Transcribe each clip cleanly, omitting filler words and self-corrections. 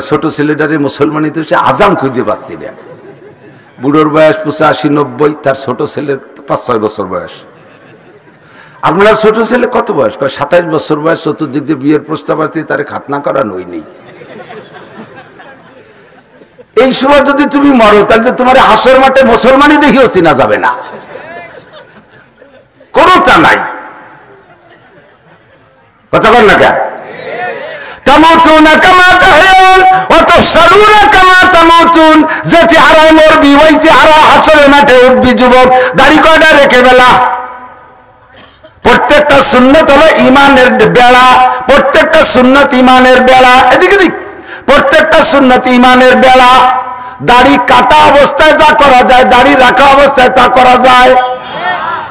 ছোট ছেলেটারে মুসলমানি তো সে আজাম খুঁজে পাচ্ছি না। বুড়োর বয়স 85-90, তার ছোট ছেলের 5-6 বছর বয়স। আপনার ছোট ছেলে কত বয়স? 27 বছর বয়স। চতুর্দিক দিয়ে বিয়ের প্রস্তাব আসছে, তারে খাতনা করানো হয়নি। এই সময় যদি তুমি মরো তাহলে তোমার হাসর মাঠে মুসলমানি দেখিও চিনা যাবে না, কোনটা নাই। কথা বল না কে? তামুতুনা কামা তাহয়ুন ওয়া তুহশারুনা কামা তামুতুন। যে চেহারায় মরবি ওই চেহারা হাসরের মাঠে উঠবি যুবক। দাড়ি কয়টা রেখে বেলা। প্রত্যেকটা সুন্নত হলো ঈমানের বেড়া, প্রত্যেকটা সুন্নত ঈমানের বেড়া। এদিকে দিক, প্রত্যেকটা সুন্নত ঈমানের বেড়া। দাড়ি কাটা অবস্থায় যা করা যায়, দাড়ি রাখা অবস্থায় তা করা যায়।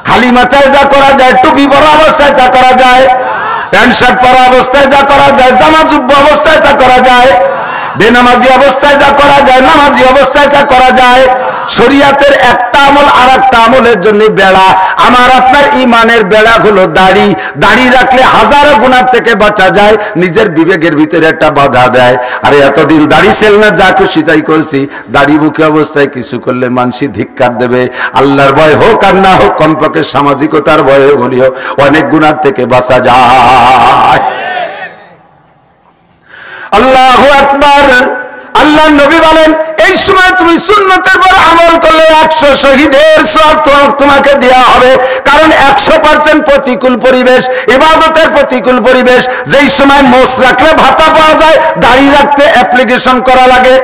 খালি মাথায় যা করা যায়, টুপি পরা অবস্থায় তা করা যায়, প্যান্ট শার্ট পরা অবস্থায় যা করা যায়, জামা জুব্বা অবস্থায় তা করা যায়, বেনামাজি অবস্থায় যা করা যায়, নামাজি অবস্থায় তা করা যায়। শরীয়তের একটা আমল আর একটা আমলের জন্য বেড়া। আমার আপনার ঈমানের বেড়া হলো দাড়ি। দাড়ি রাখলে হাজারো গুনাহ থেকে বাঁচা যায়। নিজের বিবেকের ভিতরে একটা বাধা দেয়, আরে এতদিন দাড়ি ছিল না, যা খুশি তাই করছি। দাড়ি মুখে অবস্থায় কিছু করলে মানুষ ধিক্কার দেবে। আল্লাহর ভয় হোক আর না হোক, কমপক্ষে সামাজিকতার ভয়ে বলিও অনেক গুনাহ থেকে বাঁচা যায়। আল্লাহু আকবার। আল্লাহ নবী বলেন, এই সময় তুমি সুন্নতের পর আমল করলে 100 শহীদের সওয়াব তোমাকে দেওয়া হবে। কারণ 100% প্রতিকূল পরিবেশ, ইবাদতের প্রতিকূল পরিবেশ। যেই সময় মোচ রাখলে ভাতা পাওয়া যায়, দাড়ি রাখতে অ্যাপ্লিকেশন করা লাগে।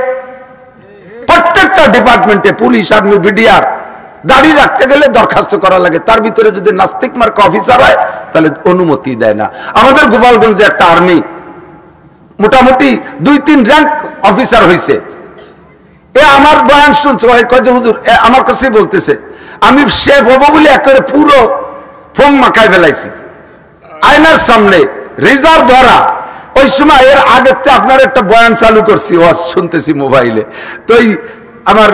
প্রত্যেকটা ডিপার্টমেন্টে, পুলিশ, আর্মি, বিডিআর, দাড়ি রাখতে গেলে দরখাস্ত করা লাগে। তার ভিতরে যদি নাস্তিক মার্কা অফিসার হয় তাহলে অনুমতি দেয় না। আমাদের গোপালগঞ্জে একটা আর্মি মোটামুটি 2-3 র্যাঙ্ক অফিসার হয়েছে। আমার বয়ান শুনছে, কয় যে হুজুর আমার কাছে বলতেছে আমি শেফ হবো বলে একেবারে পুরো ফোম মাখায় ফেলাইছি আয়নার সামনে, রিজার্ভ ধরা। ওই সময় এর আগে আপনার একটা বয়ান চালু করছি, ওয়াজ শুনতেছি মোবাইলে। তো আমার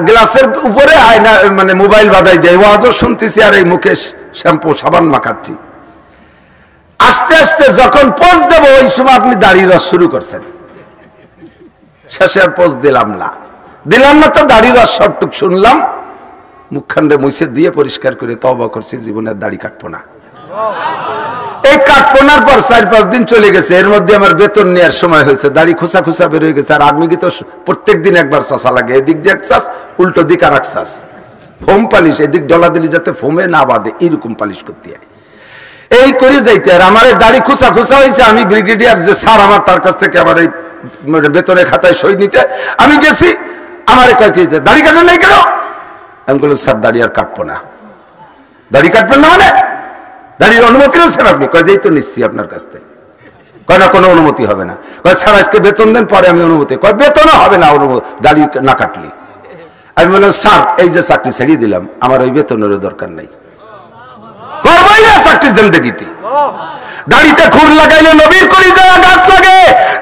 গ্লাসের উপরে আয়না মানে মোবাইল বাঁধাই দেয়, ওয়াজও শুনতেছি আর এই মুখে শ্যাম্পু সাবান মাখাচ্ছি। আস্তে আস্তে যখন পোস্ট দেবো ওই সময় আপনি দাড়ি রস শুরু করছেন। শেষে আর পোস্ট দিলাম না তো দাড়ি রস সবটুক শুনলাম, মুখখান্ডে মুছে দিয়ে পরিষ্কার করে তওবা করছি, জীবনের দাড়ি কাটবো না। এই কাটপোনার পর 4-5 দিন চলে গেছে। এর মধ্যে আমার বেতন নেওয়ার সময় হয়েছে, দাড়ি খুসা খুসা বের হয়ে গেছে। আর আর্মিকে তো প্রত্যেক দিন একবার চাষা লাগে, এদিক দিয়ে এক চাষ, উল্টো দিক আর এক চাষ। ফোম পালিশ এদিক ডলা দিলি যাতে ফোমে না বাঁধে, এইরকম পালিশ করতে হয়। এই করে যাইতে আর আমার দাড়ি খুসা খুসা হয়েছে। আমি ব্রিগেডিয়ার যে স্যার আমার, তার কাছ থেকে আমার এই বেতনের খাতায় সই নিতে আমি গেছি। আমার কয়েছে দাড়ি কাটেন নাই কেন? আমি বললাম স্যার দাড়ি আর কাটবো না। দাড়ি কাটবেন না মানে? দাড়ির অনুমতি রয়েছেন আপনি? কয় যেই তো নিচ্ছি আপনার কাছ থেকে। কয় না কোনো অনুমতি হবে না। কয় স্যার আজকে বেতন দেন, পরে আমি অনুমতি। কয় বেতনও হবে না অনুমতি দাড়ি না কাটলি। আমি বললাম স্যার এই যে চাকরি ছেড়ে দিলাম, আমার ওই বেতনেরও দরকার নেই, করবই না চাকরি জিন্দেগিতে। দাড়িতে খুর লাগাইলে নবীর কলিজায় আঘাত লাগে,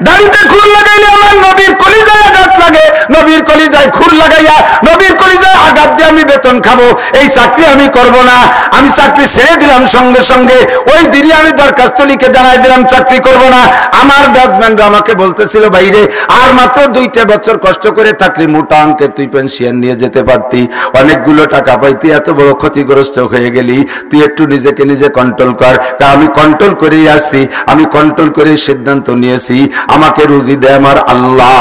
দাড়িতে খুর লাগাইলে আমার নবীর কলিজায় আঘাত লাগে। নবীর কলিজায় খুর লাগাইয়া নবীর কলিজায় আঘাত দিয়ে আমি বেতন খাবো, এই চাকরি আমি করব না। আমি চাকরি ছেড়ে দিলাম সঙ্গে সঙ্গে, ওই দিনই আমি দরখাস্ত লিখে জানাই দিলাম চাকরি করব না। আমার ব্যাচম্যানরা আমাকে বলতেছিল বাইরে আর মাত্র 2টা বছর কষ্ট করে থাকলে মোটা অঙ্কে তুই পেনশন নিয়ে যেতে পারতি, অনেকগুলো টাকা পাইতি, এত বড় ক্ষতিগ্রস্ত হয়ে গেলি, তুই একটু নিজেকে নিজে কন্ট্রোল কর। আমি কন্ট্রোল করেই আসছি, আমি কন্ট্রোল করে সিদ্ধান্ত নিয়েছি আমাকে রুজি দেয় আমার আল্লাহ।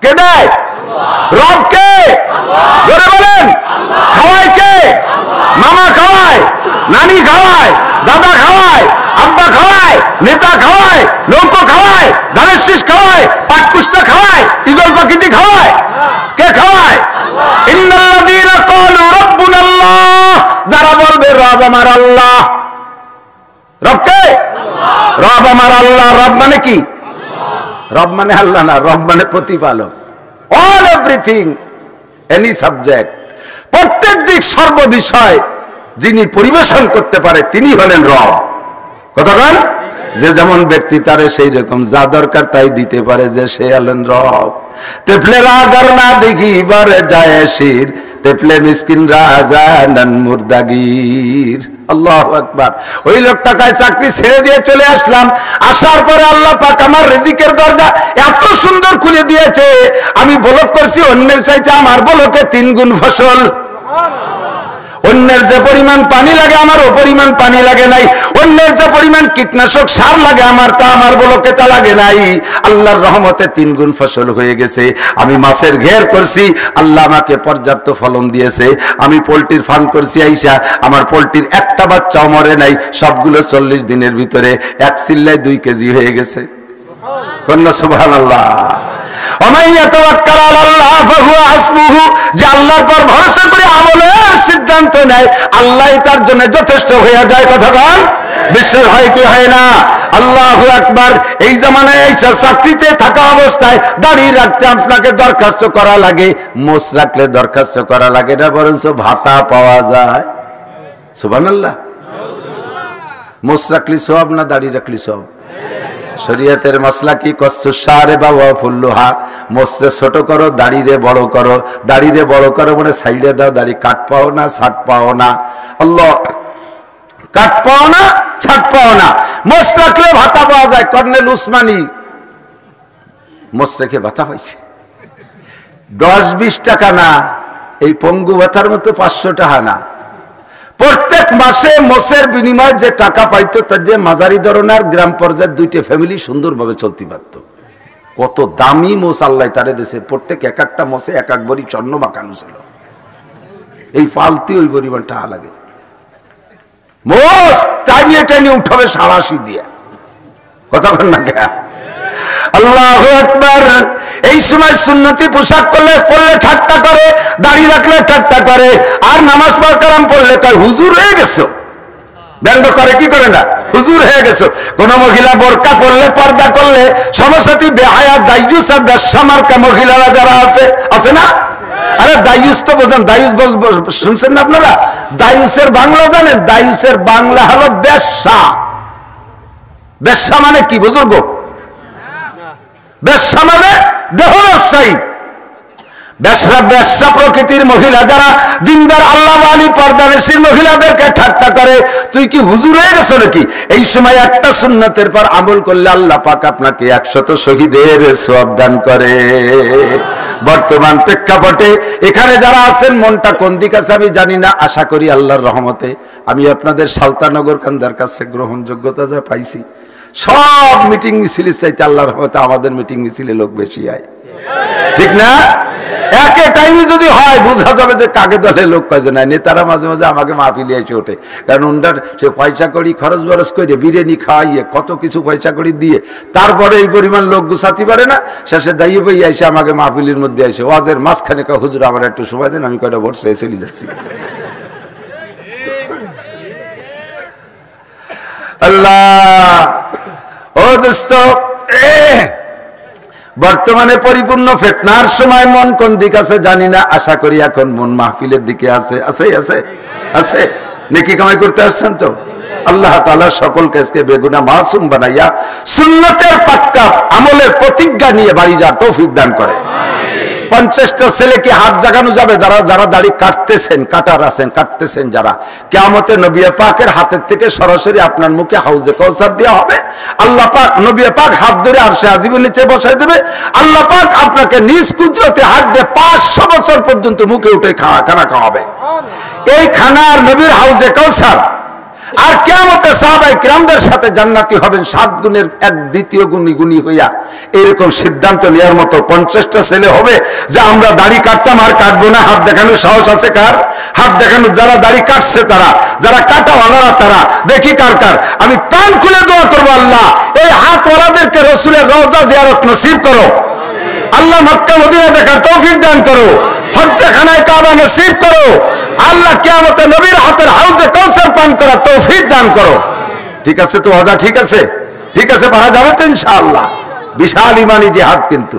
কে দেয়? রব কে? জোরে বলেন। খাওয়ায় কে? মামা খাওয়ায়, নানি খাওয়ায়, দাদা খাওয়ায়, আব্বা খাওয়ায়, নেতা খাওয়ায়, নৌকো খাওয়ায়, ধানের শীষ খাওয়ায়, পাটকুষ্টা খাওয়ায়, ঈগল পাখিতে খাওয়ায়। কে খাওয়ায়? ইন্নাল্লাযীনা ক্বালু রাব্বুনাল্লাহ, যারা বলবে রব আমার আল্লাহ। রব কে? রব আমার আল্লাহ। রব মানে কি? রব মানে আল্লাহ না, রব মানে প্রতিপালক। অল এভরিথিং, এনি সাবজেক্ট, প্রত্যেক দিক সর্ব বিষয় যিনি পরিবেশন করতে পারে তিনি হলেন রব। কতক্ষণ? যে যেমন ব্যক্তি তারে সেই রকম যা দরকার তাই দিতে পারে, যে সে হলেন রব। তেফলেরা আগার না দেখিবার যায় শির, তেফলে মিসকিন রাজা নান মুর্দাগির। আল্লাহু আকবার। ওই লোকটাকে চাকরি ছেড়ে দিয়ে চলে আসলাম। আসার পরে আল্লাহ পাক আমার রিজিকের দরজা এত সুন্দর খুলে দিয়েছে, আমি বলক করছি অন্যের চাইতে আমার বলকে 3 গুণ ফসল। অন্যের যে পরিমাণ পানি লাগে আমার ও পরিমাণ পানি লাগে নাই, অন্যের যে পরিমাণ কীটনাশক সার লাগে আমার তা আমার বলকে তা লাগে নাই। আল্লাহর রহমতে 3 গুণ ফসল হয়ে গেছে। আমি মাছের ঘের করছি, আল্লাহ আমাকে পর্যাপ্ত ফলন দিয়েছে। আমি পোল্ট্রির ফার্ম করছি, আইসা আমার পোল্ট্রির একটা বাচ্চাও মরে নাই। সবগুলো 40 দিনের ভিতরে 1 চিল্লায় 2 কেজি হয়ে গেছে। কন্যা সুবহানাল্লাহ। যে আল্লাহর পর ভরসা করে আমলের সিদ্ধান্ত নেয়, আল্লাহ তার জন্য যথেষ্ট হয়ে যায়। কথা বল, বিশ্বের হয় কি হয় না? আল্লাহু আকবার। এই জামানায় এইসব চাকরিতে থাকা অবস্থায় দাঁড়িয়ে রাখতে আপনাকে দরখাস্ত করা লাগে, মোষ রাখলে দরখাস্ত করা লাগে না, বরঞ্চ ভাতা পাওয়া যায়। সুবহানাল্লাহ। মোষ রাখলি সব না দাঁড়িয়ে রাখলি সব? শরীয়তের মাসলা কি? কসুসারে বাবা ফুল্লুহা, মোসরে ছোট করো, দাড়িরে বড় করো। দাড়িরে বড় করো মানে সাইডে দাও, দাড়ি কাট পাও না, ছাট পাও না। আল্লাহ, কাট পাও না, ছাট পাও না। মোস রাখলে ভাতা পাওয়া যায়। কর্নেল উসমানী মোস রেখে ভাতা পাইছে 10-20 টাকা না, এই পঙ্গু ভাতার মতো 500 টাকা না। প্রত্যেক মাসে মোষের বিনিময়ে যে টাকা পাইতো, তার যে মাঝারি ধরনের গ্রাম পর্যায়ের 2টা ফ্যামিলি সুন্দরভাবে চলতে পারত। কত দামি মোষ আল্লাহ তারে দেশে। প্রত্যেক এক একটা মোষে 1 ভরি স্বর্ণ মাখানো ছিল। এই পালতি ওই পরিমাণ টাকা লাগে। মোষ টাইনিয়ে টাইনিয়ে উঠাবে সাড়াশি দিয়ে। কথা বল না কে? আল্লাহু আকবার। এই সময় সুন্নতি পোশাক পরলে ঠাট্টা করে, দাড়ি রাখলে ঠাট্টা করে, আর নামাজ কালাম পড়লে কয় হুজুর হয়ে গেছো। ব্যঙ্গ করে কি করে না? হুজুর হয়ে গেছো। কোন মহিলা বোরকা পরলে, পর্দা করলে সমসাথী বেহায়া দাইয়ুস আর বেশ্যামার্কা মহিলারা যারা আছে না? আরে দাইয়ুস তো বোঝেন, দাইয়ুস শুনছেন না আপনারা? দাইয়ুসের বাংলা জানেন? দাইয়ুসের বাংলা হলো বেশ্যা। বেশ্যা মানে কি বুজুর্গ? বেশ্যা মানে দেহ ব্যবসায়ী। বেশ্যা প্রকৃতির মহিলা যারা দিনদার আল্লাহওয়ালি পর্দানশীল মহিলাদেরকে ঠাট্টা করে, তুই কি হুজুর হয়ে গেছো নাকি? এই সময় একটা সুন্নতের পর আমল করলে আল্লাহ পাক আপনাকে 100 শহীদের সওয়াব দান করে। বর্তমান প্রেক্ষাপটে এখানে যারা আছেন, মনটা কোন দিক আছে আমি জানি না। আশা করি আল্লাহর রহমতে আমি আপনাদের সালতানগর কান্দার কাছে গ্রহণযোগ্যতা যা পাইছি, সব মিটিং মিছিলের চাইতে আল্লাহর রহমতে আমাদের মিটিং মিছিলে লোক বেশি হয়। ঠিক না? একে টাইমে যদি হয় বোঝা যাবে যে কাকে দলে লোক কয়জন হয়। নেতারা মাঝে মাঝে আমাকে মাহফিলে এসে ওঠে, কারণ ওনার সে পয়সা করি খরচ বরচ করে বিরিয়ানি খাওয়াইয়ে কত কিছু পয়সা করি দিয়ে তারপরে এই পরিমাণ লোক গুছাতে পারে না। শেষে দাঁড়িয়ে বই এসে আমাকে মাহফিলের মধ্যে এসে ওয়াজের মাঝখানে কয় হুজুর আমার একটু সময় দেন, আমি কয়টা ভোট চেয়ে চলে যাচ্ছি। আল্লাহ, ও দোস্ত, বর্তমানে পরিপূর্ণ ফিতনার সময় মন কোন দিক আছে জানি না। আশা করি এখন মন মাহফিলের দিকে আছে। আছে আছে আছে নেকি কামাই করতে আসছেন তো? আল্লাহ তাআলা সকলকে আজকে বেগুনাহ মাসুম বানাইয়া সুন্নতের পাক্কা আমলের প্রতিজ্ঞা নিয়ে বাড়ি যাওয়ার তৌফিক দান করে। 50টা ছেলেকে হাত জাগানো যাবে যারা দাড়ি কাটতেছেন যারা, কিয়ামতে নবী পাকের হাতের থেকে সরাসরি আপনার মুখে হাউজে কাউসার দেওয়া হবে। আল্লাহ পাক নবী পাক হাত ধরে আরশে আজিমের নিচে বসাই দেবে। আল্লাহ পাক আপনাকে নিজ কুদরতে হাত দিয়ে 500 বছর পর্যন্ত মুখে উঠে খানা খাওয়াবে। এই খানার নবীর হাউজে কাউসার। আর কিয়ামতে সাহাবায়ে কিরামদের সাথে জান্নাতি হবেন 7 গুণের 1 দ্বিতীয় গুণী হইয়া। এরকম সিদ্ধান্ত নেওয়ার মতো 50টা ছেলে হবে যে আমরা দাড়ি কাটতাম আর কাটবো না। হাত দেখানোর সাহস আছে কার? হাত দেখানো যারা দাড়ি কাটছে তারা, যারা কাটাওয়ালারা তারা, দেখি কার কার। আমি প্রাণ খুলে দোয়া করবো, আল্লাহ এই হাতওয়ালাদেরকে রাসূলের রওজা জিয়ারত নসিব করো। আল্লাহ মক্কা মদিনা দেখার তৌফিক দান করো। হজ্জখানায় কাবা নসিব করো। আল্লাহ কিয়ামতে নবীর হাতের হাউজে কাউসার পান করা তৌফিক দান করো। ঠিক আছে তো? ওয়াদা ঠিক আছে? ঠিক আছে, পারা যাবে তো ইনশাআল্লাহ। বিশাল ইমানি জিহাদ কিন্তু।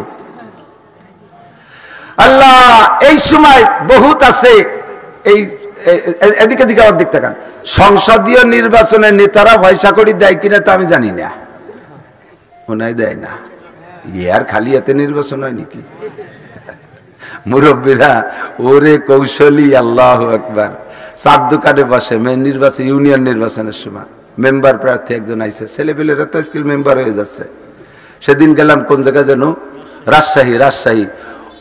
আল্লাহ এই সময় বহুত আছে। এই এদিকে দিকে আমার দিক তাকান। সংসদীয় নির্বাচনে নেতারা পয়সা করি দেয় কিনা তা আমি জানি না, মনে হয় দেয় না। আর খালি এতে নির্বাচন হয় নাকি? মুরব্বীরা ওরে কৌশলী, আল্লাহু আকবার। চার দোকানে বসে নির্বাচন, ইউনিয়ন নির্বাচনের সময় মেম্বার প্রার্থী একজন আইছে, ছেলেপেলেরা তো স্কিল মেম্বার হয়ে যাচ্ছে। সেদিন গেলাম কোন জায়গায় যেন, রাজশাহী।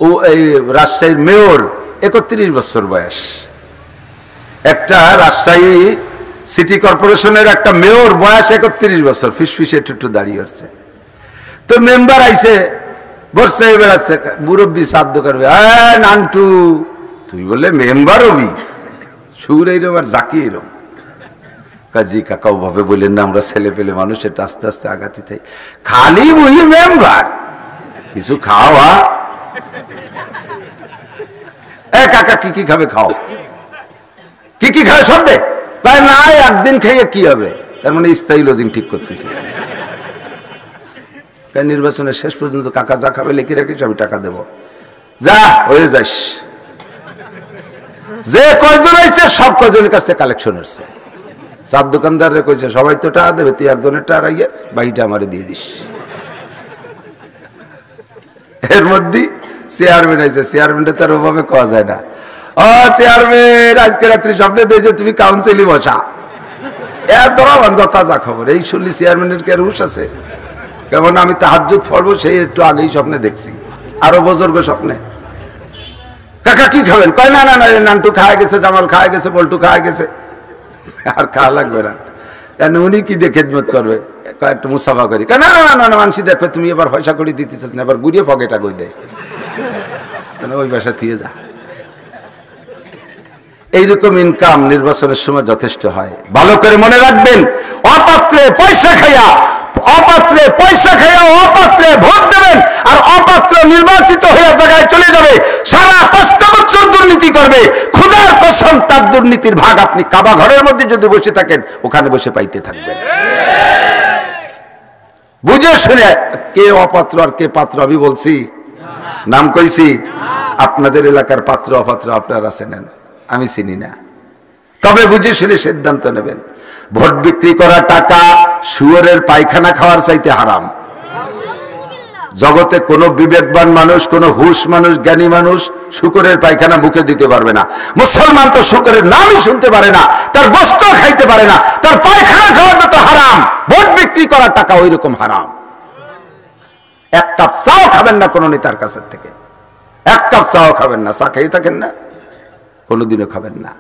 ও এই রাজশাহীর মেয়র 31 বছর বয়স। একটা রাজশাহী সিটি কর্পোরেশনের একটা মেয়র বয়স 31 বছর, ফিসফিসে একটু দাঁড়িয়ে আসছে। তো মেম্বার আইছে, বসে বেড়াচ্ছে, মুরব্বী সাত দোকান, নান্টু তুই বলে মেম্বার হবি, সুর এইরম আর জাকি এরম। কাজী কাকা ওভাবে বললেন না, আমরা ছেলে পেলে মানুষ, এটা আস্তে আস্তে আগাতে থাই। খালি বই মেম্বার, কিছু খাওয়া। কাকা কি কি খাবে, খাও, কি কি খাবে সব দে। না একদিন খাইয়ে কি হবে, তার মানে স্থায়ী লজিং ঠিক করতেছে। নির্বাচনের শেষ পর্যন্ত কাকা যা খাবে লিখে রাখিস, আমি টাকা দেব, যা হয়ে যাস। যে কয়জন আইছে সব কয়জনের কাছে কালেকশন হচ্ছে। চার দোকানদারে কইছে সবাই তো টাকা দেবে, তুই একজনের টাকা রাখিয়ে বাকিটা আমারে দিয়ে দিস। এর মধ্যে চেয়ারম্যান আইছে, চেয়ারম্যানটা তার ওভাবে কওয়া যায় না। ও চেয়ারম্যান, আজকে রাত্রি স্বপ্নে দিয়েছে তুমি কাউন্সিলই বসা। এত তাজা খবর এই শুনলি চেয়ারম্যানের কে রুশ আছে? কেমন আমি তাহাজ্জুদ পড়বো সেই একটু আগেই স্বপ্নে দেখছি, আরো বুজুর্গ স্বপ্নে। কাকা কি খাবেন? কয় না না না, নান্টু খাওয়া গেছে, জামাল খাওয়া গেছে, বল্টু খাওয়া গেছে, আর খাওয়া লাগবে না। উনি কি দিয়ে খেদমত করবে? একটু মুসাফা করি। না না না না, মানসি দেখবে তুমি এবার পয়সা করে দিতেছিস না, এবার গুড়িয়ে পকেটা কই দেয়, ওই বাসা থুয়ে যা। এইরকম ইনকাম নির্বাচনের সময় যথেষ্ট হয়। ভালো করে মনে রাখবেন, অপাত্রে পয়সা খাইয়া অপাত্রে ভোট দেবেন, আর অপাত্র নির্বাচিত হয়ে জায়গায় চলে যাবে, সারা 5টা বছর দুর্নীতি করবে। খোদার কসম, তার দুর্নীতির ভাগ আপনি কাবা ঘরের মধ্যে যদি বসে থাকেন, ওখানে বসে পাইতে থাকবেন। বুঝে শুনে কে অপাত্র আর কে পাত্র আমি বলছি, নাম কইছি। আপনাদের এলাকার পাত্র অপাত্র আপনারা চেনেন, আমি চিনি না। তবে বুঝে শুনে সিদ্ধান্ত নেবেন। ভোট বিক্রি করা টাকা শুয়োরের পায়খানা খাওয়ার চাইতে হারাম। জগতে কোনো বিবেকবান মানুষ, কোনো হুশ মানুষ, জ্ঞানী মানুষ শুকরের পায়খানা মুখে দিতে পারবে না। মুসলমান তো শুকরের নামই শুনতে পারে না, তার বস্ত্র খাইতে পারে না, তার পায়খানা খাওয়া যত হারাম, ভোট বিক্রি করা টাকা ওই রকম হারাম। এক কাপ চাও খাবেন না কোনো নেতার কাছের থেকে, এক কাপ চাও খাবেন না। চা খেয়ে থাকেন না, কোনোদিনও খাবেন না।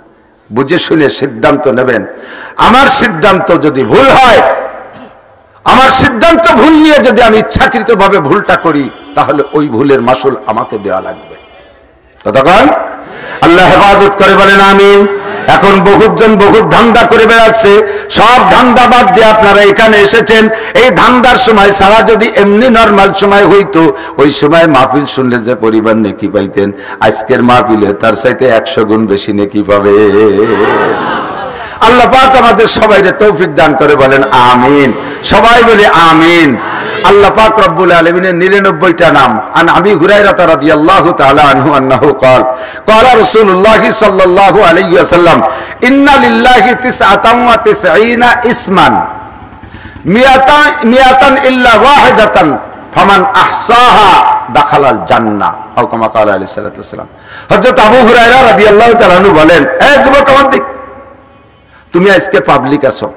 বুঝে শুনে সিদ্ধান্ত নেবেন। আমার সিদ্ধান্ত যদি ভুল হয়, আমার সিদ্ধান্ত ভুল নিয়ে যদি আমি ইচ্ছাকৃত ভাবে ভুলটা করি, তাহলে ওই ভুলের মাসুল আমাকে দেওয়া লাগবে। কতক্ষণ আল্লাহ হেফাজত করে বলেন আমিন। এখন বহুজন বহুত ধান্দা করে বেড়াচ্ছে, সব ধান্দা বাদ দিয়ে আপনারা এখানে এসেছেন। এই ধান্দার সময় সারা যদি এমনি নরমাল সময় হইতো, ওই সময় মাহফিল শুনলে যে পরিবার নেকি পাইতেন, আজকের মাহফিলে তার চাইতে 100 গুণ বেশি নেকি পাবে। আল্লাহ পাক আমাদের সবাইকে তৌফিক দান করে বলেন আমিন। সবাই বলে আমিন। আল্লাহ পাক রব্বুল আলামিনের 99টা নাম। আন আবি হুরায়রা রাদিয়াল্লাহু তাআলা আনহু আন্নাহু قال قال رسول الله صلى الله عليه وسلم ان لله 99 اسما 100 الا واحده فمن احصاها دخل الجنه او كما قال عليه الصلاه والسلام। হযরত আবু হুরায়রা রাদিয়াল্লাহু তাআলা আনহু বলেন, এই যুবক আমার দিক, তুমি আজকে পাবলিক আছো,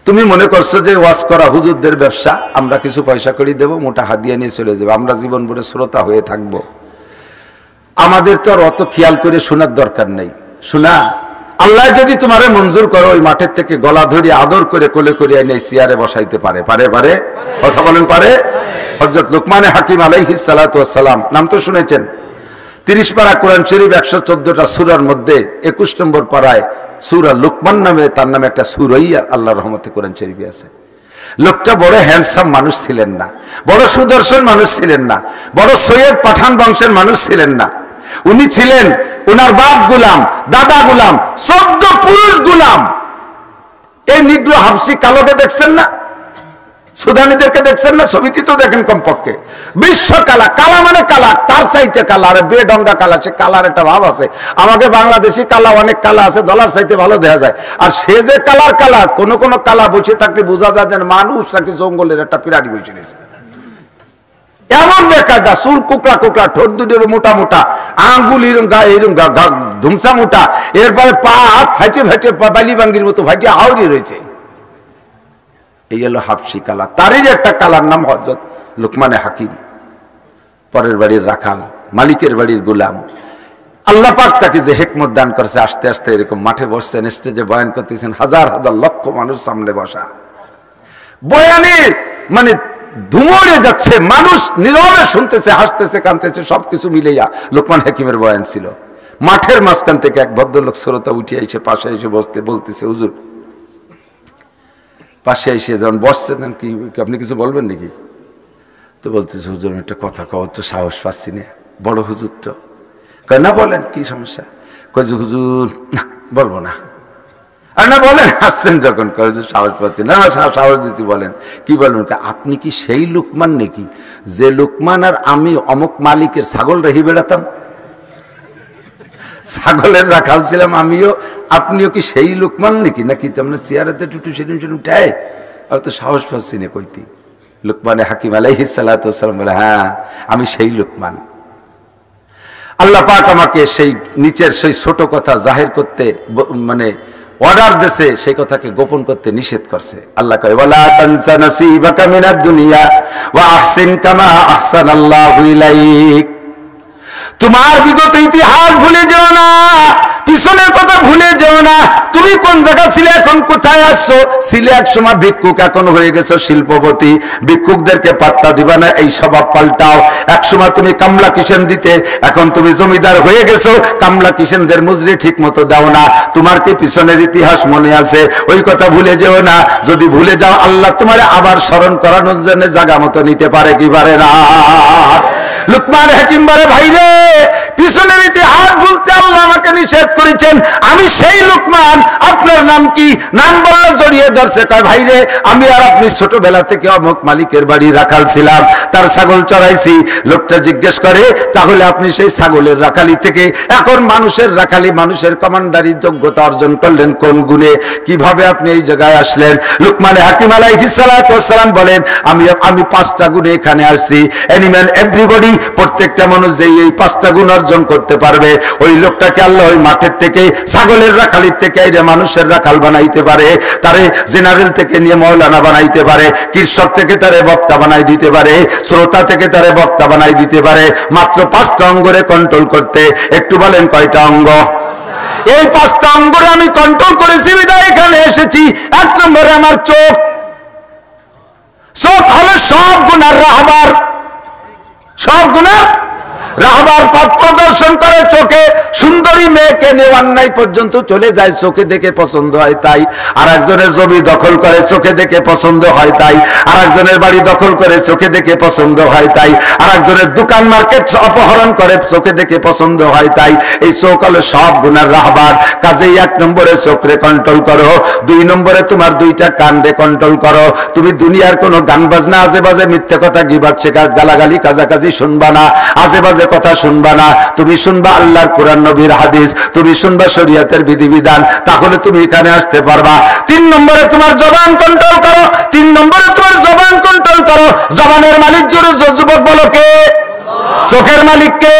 তুমি মনে করছো যে ওয়াজ করা হুজুরদের ব্যবসা, আমরা কিছু পয়সা করে দেবো, মোটা হাদিয়া নিয়ে চলে যাবো, আমরা জীবন ভরে শ্রোতা হয়ে থাকবো। আমাদের তো আর অত খেয়াল করে শোনার দরকার নেই। শোনা, আল্লাহ যদি তোমারে মঞ্জুর করো, ওই মাঠের থেকে গলা ধরে আদর করে কোলে করে এনে চেয়ারে বসাইতে পারে। পারে কথা বলেন পারে। হযরত লুকমানে হাকিম আলাইহিস সালাতু ওয়াস সালাম, নাম তো শুনেছেন। 30 পারা কোরআন শরীফ 114টা সূরার মধ্যে 21 নম্বর পারায় সূরা লুকমান নামে, তার নামে একটা সূরাই আল্লাহর রহমতে কোরআন শরীফে আছে। লোকটা বড় হ্যান্ডসাম মানুষ ছিলেন না, বড় সুদর্শন মানুষ ছিলেন না, বড় সৈয়দ পাঠান বংশের মানুষ ছিলেন না। উনি ছিলেন, ওনার বাপ গোলাম, দাদা গোলাম, 14 পুরুষ গোলাম। এই নিগ্রো হাফসি কালোকে দেখছেন না, সুদানিদেরকে দেখছেন না, ছবিতে তো দেখেন কমপক্ষে। বিশ্ব কালা, কালা মানে কালা, তার চাইতে কালা, আর বেডঙ্গা কালা, সে কালার একটা ভাব আছে। আমাকে বাংলাদেশি কালা, অনেক কালা আছে, দলার চাইতে ভালো দেখা যায়। আর সে যে কালার কালা, কোন কোন কালা বসে থাকলে বোঝা যায় যেন মানুষ নাকি জঙ্গলের একটা পিরাটি বসে নিয়েছে। এমন বেকায়দা, চুল কুকড়া কুকড়া, ঠোঁট দুটোর মোটা মোটা, আঙ্গুল এরম এরম ধুমসা মোটা, এরপরে পা হাত ফাইটে ফাইটে বালি ভাঙ্গির মতো ফাইটে আউরি রয়েছে। এই হলো হাফসি কালার। তারই একটা কালার নাম হযরত লুকমানে হাকিম, পরের বাড়ির রাখাল, মালিকের বাড়ির গোলাম। আল্লাহ পাক তাকে যে হিকমত দান করছে, আস্তে আস্তে এরকম মাঠে বসছেন, স্টেজে বয়ান করতেছেন, হাজার হাজার লক্ষ মানুষ সামনে বসা, বয়ানে মানে ধুমড়ে যাচ্ছে, মানুষ নীরবে শুনতেছে, হাসতেছে, কাঁদতেছে, সবকিছু মিলেইয়া লোকমান হাকিমের বয়ান ছিল। মাঠের মাঝখান থেকে এক ভদ্রলোক শ্রোতা উঠে এসে পাশে এসে বসতে বলতেছে, হুজুর, পাশে এসে যখন বসছেন, কি আপনি কিছু বলবেন নাকি? তো বলতেছে, হুজুর একটা কথা কও তো, সাহস পাচ্ছি না, বড় হুজুর তো। কয় না, বলেন কি সমস্যা? কয় যে হুজুর না বলবো না। আর না বলেন, আসছেন যখন, কয় যে সাহস পাচ্ছি না। সাহস দিচ্ছি, বলেন কি বলবেন? আপনি কি সেই লুকমান নাকি যে লুকমান আর আমি অমুক মালিকের ছাগল রেখে বেড়াতাম, ছাগলের রাখাল ছিলাম আমিও, আপনিও কি সেই লুকমান নাকি? নাকি তেমন চেয়ারেতে টুটু সেদিন সেদিন উঠায়, আর তো সাহস পাচ্ছি না কইতি। লুকমানে হাকিম আলাইহিস সালাতু ওয়াস সালাম বলে, হ্যাঁ আমি সেই লুকমান। আল্লাহ পাক আমাকে সেই নিচের সেই ছোট কথা জাহির করতে মানে অর্ডার দিয়েছে, সেই কথাকে গোপন করতে নিষেধ করছে। আল্লাহ কয়, ওয়ালা তানসা নাসিবাকা মিনাদ দুনিয়া ওয়া আহসিন কামা আহসানাল্লাহু ইলাইক। তোমার বিগত ইতিহাস ভুলে যেও না, পিছনের কথা ভুলে যেও না। তুমি কোন জায়গা ছিলে, এখন কোথায় আসছো? ছিলে এক সময় ভিক্ষুক, এখন হয়ে গেছো শিল্পপতি। ভিক্ষুকদেরকে পাত্তা দিবা না, এই স্বভাব পাল্টাও। এক সময় তুমি কামলা কিষেন দিতে, এখন তুমি জমিদার হয়ে গেছো, কামলা কিষেনদের মজুরি ঠিক মতো দাও না। তোমার কি পিছনের ইতিহাস মনে আছে? ওই কথা ভুলে যেও না। যদি ভুলে যাও, আল্লাহ তোমার আবার স্মরণ করানোর জন্য জায়গা মতো নিতে পারে কি পারে না? লুকমান হাকিম বলে, ভাইরে পিছনের ইতিহাস বলতে আল্লাহ আমাকে নিষেধ করেছেন, আমি সেই লুকমান। আপনার নাম কি? নাম বললে জড়িয়ে ধরছে, কয় ভাইরে আমি আর আপনি ছোটবেলা থেকে অমুক মালিকের বাড়ি রাখাল ছিলাম, তার ছাগল চড়াইছি। লোকটা জিজ্ঞেস করে, তাহলে আপনি সেই ছাগলের রাখালি থেকে এখন মানুষের রাখালি, মানুষের কমান্ডারি যোগ্যতা অর্জন করলেন কোন গুণে? কিভাবে আপনি এই জায়গায় আসলেন? লুকমানে হাকিম আলাইহিস সালাতু ওয়াস সালাম বলেন, আমি 5টা গুণে এখানে আসছি। এনিম্যান এভরিবডি, প্রত্যেকটা মানুষ যে এই 5টা গুণ অর্জন করতে পারবে, ওই লোকটাকে আল্লাহ ওই মাঠের থেকে, ছাগলের রাখালির থেকে এটা মানুষের রাখাল বানাইতে পারে, তারে জেনারেল থেকে নিয়ে মৌলানা বানাইতে পারে, কৃষক থেকে তারে বক্তা বানাই দিতে পারে, শ্রোতা থেকে তারে বক্তা বানাই দিতে পারে, মাত্র 5টা অঙ্গরে কন্ট্রোল করতে। একটু বলেন কয়টা অঙ্গ? এই 5টা অঙ্গরে আমি কন্ট্রোল করেছি বিধায় এখানে এসেছি। 1 নম্বরে আমার চোখ। চোখ হলো সব গুনার রাহবার, সব গুনার রাহবার পথ প্রদর্শন করে চোখে। সুন্দরী মেয়েকে নিয়ে অন্যায় পর্যন্ত চলে যায়, চোখে দেখে পছন্দ হয় তাই। আর একজনের জমি দখল করে, চোখে দেখে পছন্দ হয় তাই। আর একজনের বাড়ি দখল করে, চোখে দেখে পছন্দ হয় তাই। আর একজনের দোকান মার্কেট অপহরণ করে, চোখে দেখে পছন্দ হয় তাই। এই চোখ হলো সব গুনার রাহবার। কাজেই 1 নম্বরে চোখরে কন্ট্রোল করো। 2 নম্বরে তোমার 2টা কানরে কন্ট্রোল করো। তুমি দুনিয়ার কোনো গান বাজনা, আজে বাজে মিথ্যে কথা, গিবাত শেখাত, গালাগালি, কাজাকাজি শুনবা না, আজে বাজে কথা শুনবা না। তুমি শুনবা আল্লাহর কোরআন, নবীর হাদিস, তুমি শুনবা শরীয়তের বিধিবিধান, তাহলে তুমি এখানে আসতে পারবা। 3 নম্বরে তোমার জবান কন্ট্রোল করো। 3 নম্বরে তোমার জবান কন্ট্রোল করো। জবানের মালিক জোরে যুবক বলো কে? চোখের মালিক কে?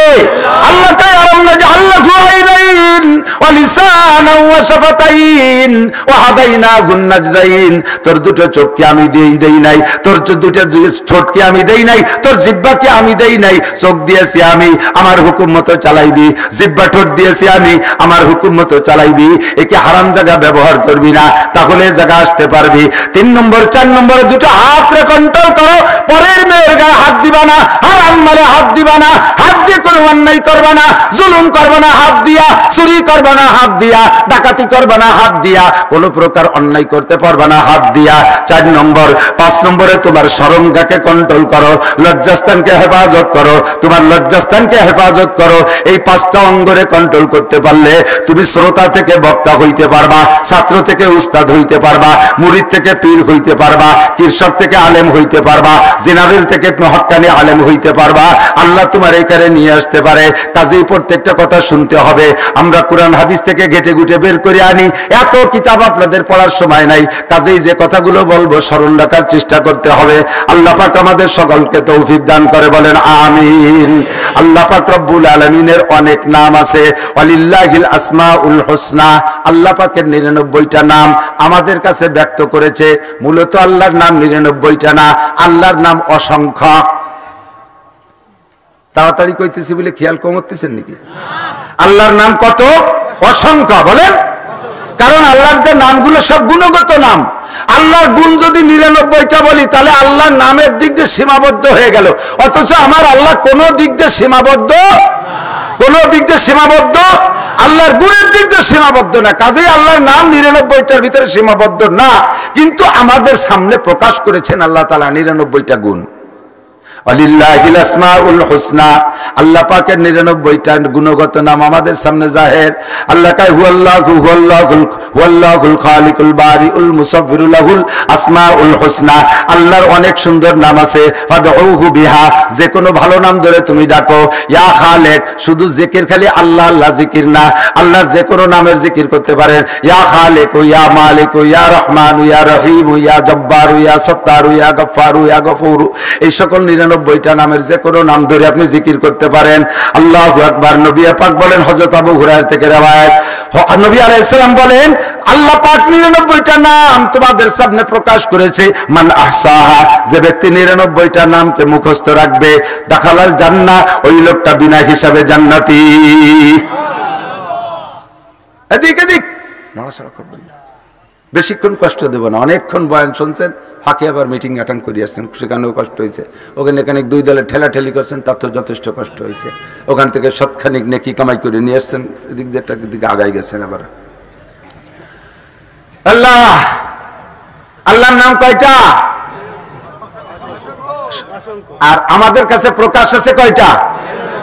আল্লাহ। তাই আরাম না যে আল্লাহ আইনাইন ওয়া লিসানা ওয়া শাফাতাইন ওয়া হাদাইনাহুন নাজদাইন। তোর 2টো চোখকে আমি দেই নাই, তোর 2টা ঠোঁটকে আমি দেই নাই, তোর জিহ্বাকে আমি দেই নাই। চোখ দিয়েছি আমি, আমার হুকুম মতো চালাইবি। জিহ্বা ঠোঁট দিয়েছি আমি, আমার হুকুম মতো চালাইবি। একে হারাম জায়গা ব্যবহার করবি না, তাহলে জায়গা আসতে পারবি। 3 নম্বর 4 নম্বরে 2টো হাতরে কন্ট্রোল করো। পরের মেয়ের গায়ে হাত দিবা না, হারাম মালে হাত দিবা না, হাত দিয়ে কোনো অন্যায় করবা না, জুলুম করবা না হাত দিয়া, চুরি করবা না হাত দিয়া, ডাকাতি করবা না হাত দিয়া, কোন প্রকার অন্যায় করতে পারবা না হাত দিয়া। 4 নম্বর 5 নম্বরে তোমার শরমগাকে কন্ট্রোল করো, লজ্জাস্থানকে হেফাজত করো, তোমার লজ্জাস্থানকে হেফাজত করো। এই 5টা অঙ্গরে কন্ট্রোল করতে পারলে তুমি শ্রোতা থেকে বক্তা হইতে পারবা, ছাত্র থেকে উস্তাদ হইতে পারবা, মুরিদ থেকে পীর হইতে পারবা, কৃষক থেকে আলেম হইতে পারবা, জেনারেল থেকে হক্কানি আলেম হইতে পারবা। আল্লাহ তোমার এখানে নিয়ে আসতে পারে। কাজেই প্রত্যেকটা কথা শুনতে হবে। আমরা কোরআন হাদিস থেকে ঘেটে ঘুটে বের করে আনি। এত কিতাব আপনাদের পড়ার সময় নাই, কাজেই যে কথাগুলো বলবো স্মরণ রাখার চেষ্টা করতে হবে। আল্লাহ পাক আমাদের সকলকে তৌফিক দান করে, বলেন আমিন। আল্লাহ পাক রব্বুল আলামিনের অনেক নাম আছে, ওয়ালিল্লাহিল আসমাউল হুসনা, আল্লাহ পাকের 99টা নাম আমাদের কাছে ব্যক্ত করেছে। মূলত আল্লাহর নাম 99টা না, আল্লাহর নাম অসংখ্য। তাড়াতাড়ি কইতেছি বলে খেয়াল কমতেছেন নাকি? আল্লাহর নাম কত? অসংখ্য। বলেন, কারণ আল্লাহর যে নামগুলো সব গুণগত নাম। আল্লাহর গুণ যদি 99টা বলি তাহলে আল্লাহর নামের দিক দিয়ে সীমাবদ্ধ হয়ে গেল, অথচ আমার আল্লাহ কোন দিক দিয়ে সীমাবদ্ধ, কোন দিক দিয়ে সীমাবদ্ধ, আল্লাহর গুণের দিক দিয়ে সীমাবদ্ধ না। কাজেই আল্লাহর নাম 99টার ভিতরে সীমাবদ্ধ না, কিন্তু আমাদের সামনে প্রকাশ করেছেন আল্লাহ তাআলা 99টা গুণ। ওয়ালিল্লাহিল আসমাউল হুসনা, আল্লাহ পাকের 99টা গুণগত নাম আমাদের সামনে জাহের। আল্লাহ কয় হুয়াল্লাহুল খালিকুল বারিউল মুসাফফিরুল লাহুল আসমাউল হুসনা। আল্লাহর অনেক সুন্দর নাম আছে, ফাদউহু বিহা, যে কোনো ভালো নাম ধরে তুমি ডাকো। ইয়া খালেক, শুধু জিকির খালি আল্লাহ আল্লাহ জিকির না, আল্লাহর যে কোনো নামের জিকির করতে পারেন। ইয়া খালেক, ইয়া মালিক, ইয়া রহমান, ইয়া রহিম, ইয়া জব্বার, ইয়া সত্তার, ইয়া গফফার, ইয়া গফুর, এই সকল 99টা নামের যে কোনো নাম ধরে আপনি জিকির করতে পারেন। আল্লাহু আকবার। নবী পাক বলেন, হযরত আবু হুরায়রা থেকে রওয়ায়াত, নবী আলাইহিস সালাম বলেন, আল্লাহ পাক 99টা নাম তোমাদের সামনে প্রকাশ করেছে। মান আহসাহা, যে ব্যক্তি 99টা নামকে মুখস্থ রাখবে, দাখালাল জান্নাহ, ওই লোকটা বিনা হিসাবে জান্নাতি। এদিক এদিক নড়াচড়া করবেন না, বেশিক্ষণ কষ্ট দেব না। অনেকক্ষণ বয়ান শুনছেন, ফাঁকে আবার মিটিং অ্যাটেন্ড করে আসছেন, সেখানেও কষ্ট হয়েছে। ওখানে এখানে 2 দলে ঠেলাঠেলি করছেন, তার তো যথেষ্ট কষ্ট হয়েছে। ওখান থেকে সৎখানিক নেকি কামাই করে নিয়ে আসছেন, এদিক দিয়ে একটা দিকে আগাই গেছেন। আবার আল্লাহ, আল্লাহর নাম কয়টা? আর আমাদের কাছে প্রকাশ আছে কয়টা?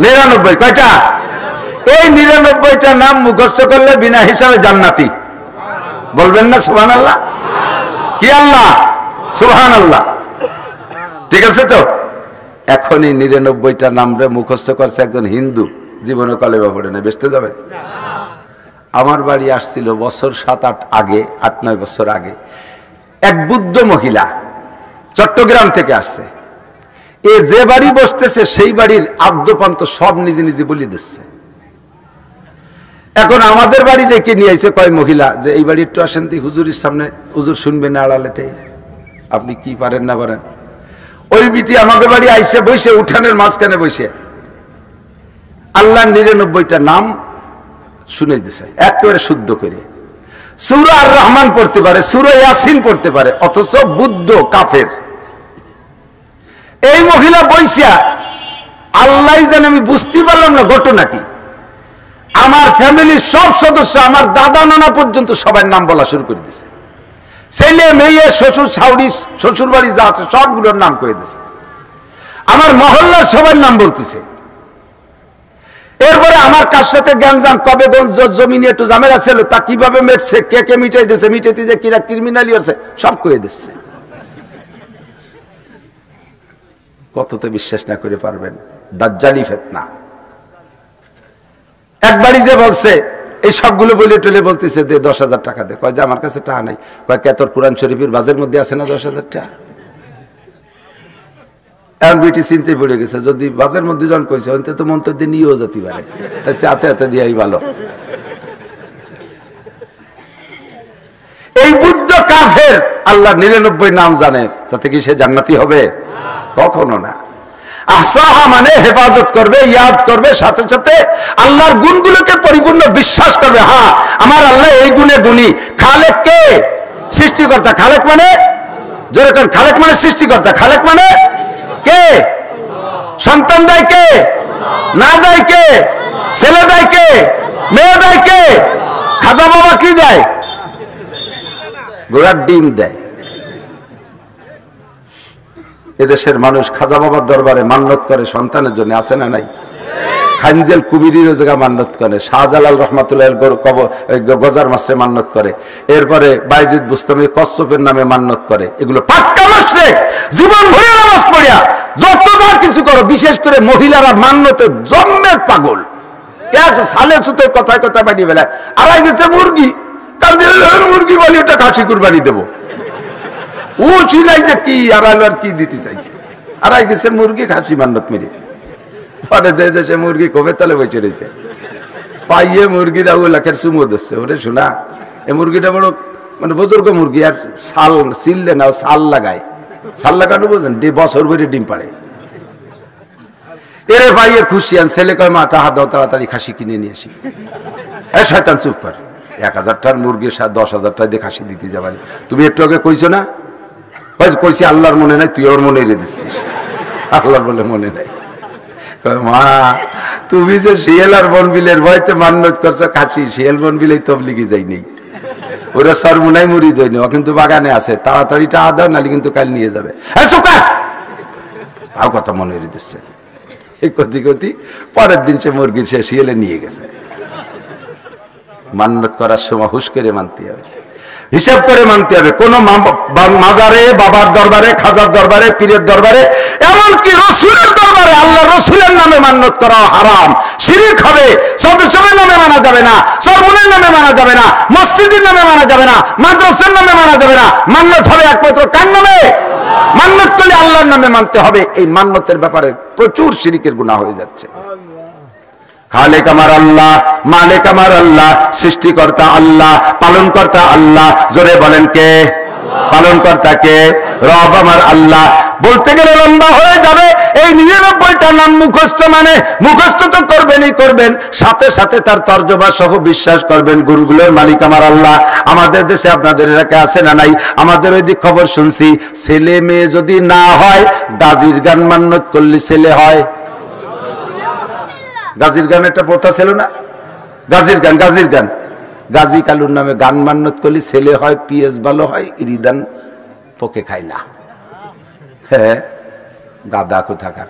99। কয়টা? এই 99টা নাম মুখস্থ করলে বিনা হিসাবে জান্নাতি। বলবেন না সুবহানাল্লাহ? কি আল্লাহ? সুবহানাল্লাহ। ঠিক আছে তো? এখন এই 99টা নামরে মুখস্থ করছে একজন হিন্দু, জীবনে কলেমা পড়ে না, বেঁচতে যাবে? আমার বাড়ি আসছিল বছর 7-8 আগে, 8-9 বছর আগে, এক বুদ্ধ মহিলা চট্টগ্রাম থেকে আসছে। এ যে বাড়ি বসতেছে সেই বাড়ির আদ্যপান্ত সব নিজে নিজে বলি দিচ্ছে। এখন আমাদের বাড়ি ডেকে নিয়ে আইছে কয় মহিলা, যে এই বাড়ি একটু আসেন দি, হুজুরের সামনে, হুজুর শুনবেন না আড়ালেতে, আপনি কি পারেন না পারেন। ওই বিটি আমাদের বাড়ি আইসে বসে, উঠানের মাঝখানে বসে আল্লাহর 99টা নাম শুনে দিছে একেবারে শুদ্ধ করে। সূরা আর রহমান পড়তে পারে, সূরা ইয়াসিন পড়তে পারে, অথচ বুদ্ধ কাফের। এই মহিলা বইসা আল্লাহ জানে, আমি বুঝতে পারলাম না ঘটনা কি। আমার ফ্যামিলির সব সদস্য, আমার দাদা নানা পর্যন্ত সবার নাম বলা শুরু করে দিছে। ছেলে মেয়ে, শ্বশুর শাশুড়ি, শ্বশুর বাড়ি যা আছে সবগুলোর নাম কয়ে দিছে। আমার মহল্লার সবার নাম বলতেছে। এরপরে আমার কার সাথে গ্যাঞ্জাম, কবে জমি নিয়ে একটু ঝামেলা ছিল, তা কিভাবে মেটছে, কে কে মিটাই দিছে, মিটাইতে যে কিরা ক্রিমিনালি হচ্ছে সব কয়ে দিচ্ছে। কততে বিশ্বাস না করে পারবেন? দাজ্জালি ফিতনা। একবারই যে বলছে এই সবগুলো বলে টলে বলতেছে দে 10,000 টাকা দে। কয় যে আমার কাছে টাকা নাই। কয় কে তোর কোরআন শরীফের বাজের মধ্যে আছে না 10,000 টাকা? এখন বিটি চিনতে পড়ে গেছে, যদি বাজের মধ্যে জন কইছে অন্তে তো মন্তর দিয়ে নিয়েও যেতে পারে, তাই সে হাতে হাতে দিয়াই ভালো। এই বুদ্ধ কাফের আল্লাহ 99 নাম জানে, তাতে কি সে জান্নাতি হবে? কখনো না। আহসাহা মানে হেফাজত করবে, ইয়াদ করবে, সাথে সাথে আল্লাহর গুণগুলোকে পরিপূর্ণ বিশ্বাস করবে। হ্যাঁ, আমার আল্লাহ এই গুণে গুণী। খালেক কে? সৃষ্টিকর্তা। খালেক মানে জোরে কর, খালেক মানে সৃষ্টিকর্তা। খালেক মানে কে? সন্তান দেয় কে? না দেয় কে? ছেলে দেয় কে? মেয়ে দেয় কে? খাজা বাবা কি দেয়? ঘোড়ার ডিম দেয়। এদেশের মানুষ খাজা বাবার দরবারে মান্নত করে সন্তানের জন্য, আছে না নাই? খানজেল কুমিরির জায়গা মান্নত করে, শাহজালাল রহমাতুল্লাহ গজার মাসে মান্নত করে, এরপরে বাইজিদ বুস্তামি কচ্ছপের নামে মান্নত করে। এগুলো পাক্কা মাসে জীবন ভরে নামাজ পড়িয়া যত যা কিছু করো, বিশেষ করে মহিলারা মান্নতে জন্মের পাগল। এক সালে সুতে কথায় কথা বানিয়ে বেলায়। আড়াই গেছে মুরগি, কাল মুরগি বলি ওটা খাসি কুরবানি দেবো। ও চিনাই যে কি আড়াইলো আর কি দিতে চাইছে। আড়াই গেছে মুরগি খাসি মান্নত মেরে, পরে দেখে সে মুরগি কবে তালে বসে রয়েছে, পাইয়ে মুরগিরা ও লাখের সুমো দিচ্ছে। ওরে শোনা, এই মুরগিটা বড় মানে বুজুর্গ মুরগি, আর ছাল ছিললে না, ছাল লাগায়, ছাল লাগানো বোঝেন, বছর ভরে ডিম পাড়ে। এরে ভাইয়ে খুশি, আর ছেলে কয় মা টাকা দাও, তাড়াতাড়ি খাসি কিনে নিয়ে আসি। এ শয়তান চুপ কর, 1000টার মুরগির 10,000 টাকা দিয়ে খাসি দিতে যাবানি। তুমি একটু আগে কইছো না, কইছি আল্লাহর মনে নাই, তুই ওর মনে রে দিচ্ছিস। আল্লাহর বলে মনে নাই। মা তুমি যে শিয়াল আর বনবিলের ভয়তে মান্যত করছো খাসি, শিয়াল বনবিলে তবলিগে যাই নেই, ওরা সরমুনাই মুড়ি দেয়নি, ও কিন্তু বাগানে আছে, তাড়াতাড়ি টাকা দাও নাহলে কিন্তু কাল নিয়ে যাবে। তাও কথা মনে রে দিচ্ছে। এই কতি কতি পরের দিন সে মুরগি সে শিয়ালে নিয়ে গেছে। মান্যত করার সময় হুশ করে মানতে হবে, হিসাব করে মানতে হবে। কোন মাজারে, বাবার দরবারে, খাজার দরবারে, পীরের দরবারে, এমনকি রসুলের দরবারে আল্লাহ রসুলের নামে মান্যত করা হারাম, শিরক হবে। সদস্যের নামে মানা যাবে না, সরমুনের নামে মানা যাবে না, মসজিদের নামে মানা যাবে না, মাদ্রাসার নামে মানা যাবে না। মান্যত হবে একমাত্র কার নামে? মান্যত করলে আল্লাহর নামে মানতে হবে। এই মান্যতের ব্যাপারে প্রচুর শিরকের গুনাহ হয়ে যাচ্ছে। খালেক আমার আল্লাহ, মালিক আমার আল্লাহ, সৃষ্টিকর্তা আল্লাহ, পালনকর্তা আল্লাহ। জোরে বলেন কে? পালনকর্তা কে? রব আমার আল্লাহ। বলতে গেলে লম্বা হয়ে যাবে। এই 99টা নাম মুখস্থ, মানে মুখস্থ তো করবেনই করবেন, সাথে সাথে তার তর্জমা সহ বিশ্বাস করবেন। গুণগুলোর মালিক আমার আল্লাহ। আমাদের দেশে আপনাদের এলাকায় আছে না নাই? আমাদের ওই দিক খবর শুনছি, ছেলে মেয়ে যদি না হয় গাজির গান মান্যত করলে ছেলে হয়। গাজির গান একটা প্রথা ছিল না? গাজির গান, গাজির গান, গাজী কালুর নামে গান মান্যত করলে ছেলে হয়, পিএস ভালো হয়, ইরিদান পোকে খায় না। হ্যাঁ, গাদা কোথাকার।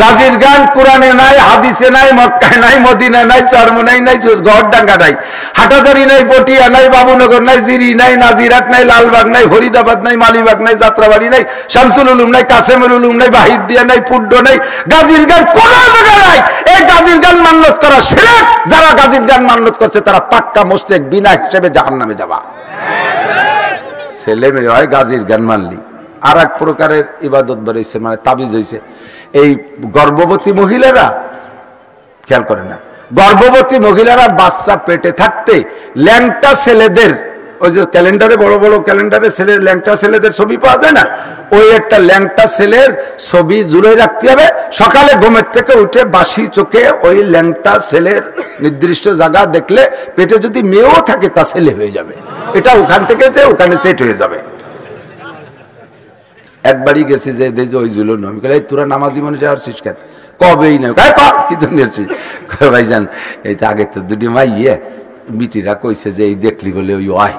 গাজীর গান কোরআনে নাই, হাদিসে নাই, মক্কায় নাই, মদিনায় নাই, চরমোনাই নাই, গড়ডাঙ্গা নাই, হাটাজারি নাই, পটিয়া নাই, বাবুনগর নাই, জিরি নাই, নাজিরাট নাই, লালবাগ নাই, ফরিদাবাদ নাই, মালিবাগ নাই, যাত্রাবাড়ি নাই, শামসুল উলুম নাই, কাসেমুল উলুম নাই, বাহিদ্দিয়া নাই, পুড্ডো নাই, গাজীর গান কোন জায়গা নাই। এই গাজীর গান মান্যত করা শিরক। যারা গাজীর গান মান্যত করছে তারা পাক্কা মুশরিক, বিনা হিসেবে জাহান্নামে যাবা। ছেলে মেয়ে হয় গাজীর গান মানলি। আর এক প্রকারের ইবাদত বেরোইছে, মানে তাবিজ হয়েছে। এই গর্ভবতী মহিলারা, খেয়াল করে না, গর্ভবতী মহিলারা বাচ্চা পেটে থাকতে ল্যাংটা ছেলেদের, ওই যে ক্যালেন্ডারে, বড় বড় ক্যালেন্ডারে ছেলে, ল্যাংটা ছেলেদের ছবি পাওয়া যায় না, ওই একটা ল্যাংটা ছেলের ছবি জুড়ে রাখতে হবে। সকালে ঘুমের থেকে উঠে বাসি চোখে ওই ল্যাংটা ছেলের নির্দিষ্ট জায়গা দেখলে পেটে যদি মেয়েও থাকে তা ছেলে হয়ে যাবে। এটা ওখান থেকে যে ওখানে সেট হয়ে যাবে। একবারই গেছি যে ওই জুলুন, আমি বলি তোরা নামাজি মানুষ আর শিষ্কার কবেই না, কি জন্য ভাইজান এই তো আগে তো দুটি মাইয়ে মিটিরা কইছে যে এই দেখলি বলে ওই আয়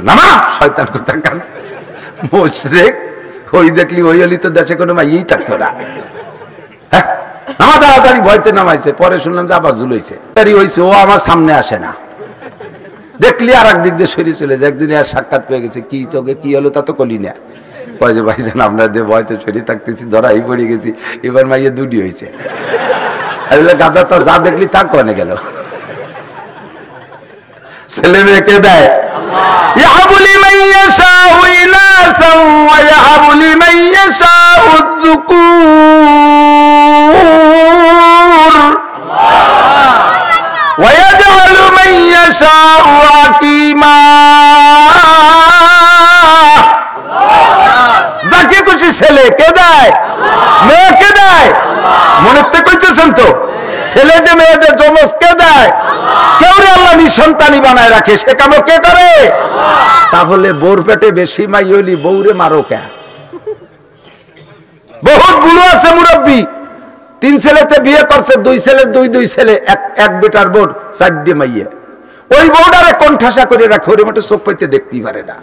নামা শয়তান কোথাকার মুশরিক, ওই দেখলি ওই হলি তো দেশে কোনো মাইয়েই থাকতো না। হ্যাঁ, নামা তাড়াতাড়ি ভয়তে নামাইছে। পরে শুনলাম যে আবার ঝুলাইছে, হয়েছে, ও আমার সামনে আসে না। দেখলি আর এক দিক দিয়ে সরিয়ে চলে যায়। একদিন আর সাক্ষাৎ পেয়ে গেছে, কি তোকে কি হলো তা তো কলি না। কয় যে ভাইজান আমরা যে ভয়তে সরিয়ে থাকতেছি, ধরাই পড়ে গেছি, এবার মাইয়ে দুটি হয়েছে। গাদা তা যা দেখলি তা কনে গেল। ছেলে মেয়েকে দেয় ইয়াহাবুলি মাইয়াশাউ ইনাসাও ওয়া ইয়াহাবুলি মাইয়াশাউ যুকুর ওয়া ইয়াজআলু মাইয়াশাউ আকিমা। যাকে খুশি ছেলেকে দেয়, মেয়েকে দেয়। মনে তো কইতেছেন তো, ছেলেদের মেয়েদের জমজকে দেয়। কেউ আল্লাহ নিঃসন্তানই বানায় রাখে, সে কাম কে করে? তাহলে বোর পেটে বেশি মাই হইলি বউরে মারো কে? বহুত বুড়ো আছে মুরব্বী, 3 ছেলেতে বিয়ে করছে, 2 ছেলের 2 ছেলে, এক বেটার বোর 4 মাইয়ে। ওই বউটারে কণ্ঠাসা করে রাখে, ওর মতো চোখ পাইতে দেখতেই পারে না।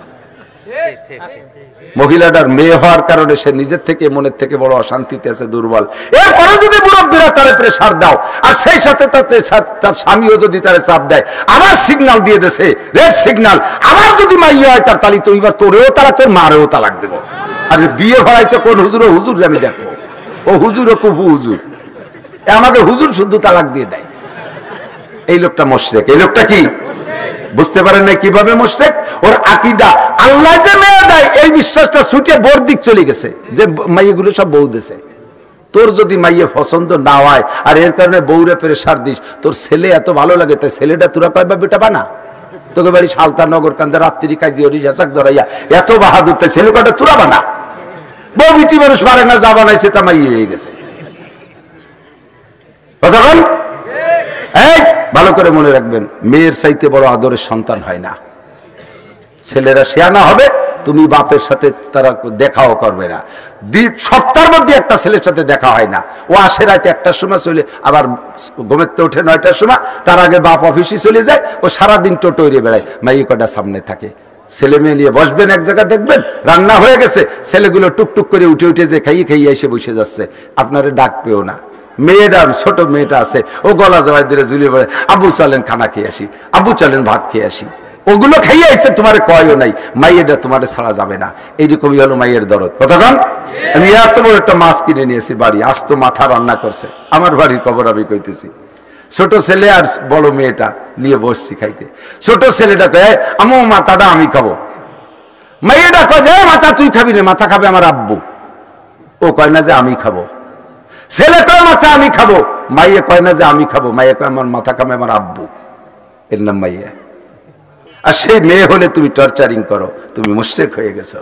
মহিলাটার মেয়ে হওয়ার কারণে সে নিজের থেকে, মনের থেকে বড় অশান্তিতে আছে, দুর্বল। এরপরে যদি মুরব্বীরা তারে প্রেসার দাও, আর সেই সাথে তার স্বামীও যদি তারে চাপ দেয়, আবার সিগন্যাল দিয়ে দেছে, রেড সিগন্যাল, আবার যদি মাইয়া হয় তার তালি, তো এবার তোরেও তালাক, তোর মারেও তালাক দেবো। আর বিয়ে হওয়াইছে কোন হুজুর? হুজুর আমি দেখো, ও হুজুর ও কুফু হুজুর। আমাকে হুজুর শুদ্ধ তালাক দিয়ে দেয়। এই লোকটা মুশরিক। এই লোকটা কি বুঝতে পারেন না কিভাবে মুশরিক? ওর আকীদা আল্লাহ যে মেয়ে দেয় এই বিশ্বাসটা ছুটে বোর দিক চলে গেছে, যে মাইয়েগুলো সব বউ দেছে। তোর যদি মাইয়ে পছন্দ না হয় আর এর কারণে বউরে প্রেসার দিস, তোর ছেলে এত ভালো লাগে, তাই ছেলেটা তোরা কয়বা বেটা বানা। তোকে বাড়ি সালতা নগর কান্দে রাত্রি কাজি হরিশ হাসাক ধরাইয়া এত বাহাদুর, তাই ছেলে কটা তোরা বানা। বউ বিটি মানুষ পারে না, যা বানাইছে তা মাইয়ে হয়ে গেছে। কথা বল। এই ভালো করে মনে রাখবেন, মেয়ের চাইতে বড় আদরের সন্তান হয় না। ছেলেরা শিয়ানা হবে, তুমি বাপের সাথে তারা দেখাও করবে না। সপ্তাহের মধ্যে একটা ছেলের সাথে দেখা হয় না। ও আসে রাতে 1টার সময় চলে, আবার ঘুমেতে ওঠে 9টার সময়, তার আগে বাপ অফিসে চলে যায়। ও সারাদিন টোটোরে বেড়ায়, মাইয়ে কটা সামনে থাকে। ছেলে মেয়ে নিয়ে বসবেন এক জায়গায়, দেখবেন রান্না হয়ে গেছে, ছেলেগুলো টুকটুক করে উঠে উঠে যে খাইয়ে খাইয়ে এসে বসে যাচ্ছে, আপনারে ডাক পেও না। মেয়েটা ছোট মেয়েটা আছে, ও গলা জড়াই দিয়ে ঝুলিয়ে পড়ে, আব্বু চলেন খানা খেয়ে আসি, আব্বু চলেন ভাত খেয়ে আসি। ওগুলো খাইয়ে আসছে, তোমার কয়ও নাই, মাইয়েটা তোমার ছাড়া যাবে না। এইরকমই হলো মাইয়ের দরদ। কতক্ষণ আমি এত বড় একটা মাছ কিনে নিয়েছি বাড়ি, আজ তো মাথা রান্না করছে। আমার বাড়ির খবর আমি কইতেছি। ছোট ছেলে আর বড় মেয়েটা নিয়ে বসছি খাইতে। ছোট ছেলেটা কয় আমু মাথাটা আমি খাবো। মাইয়েটা কয় যে মাথা তুই খাবি না, মাথা খাবে আমার আব্বু। ও কয় না যে আমি খাবো। ছেলে কয় মাথা আমি খাবো, মাইয়ে কয় না যে আমি খাবো, মাইয়ে কয় আমার মাথা খাবে আমার আব্বু। এর নাম মাইয়া। আর সেই মেয়ে হলে তুমি টর্চারিং করো, তুমি মুশরিক হয়ে গেছো।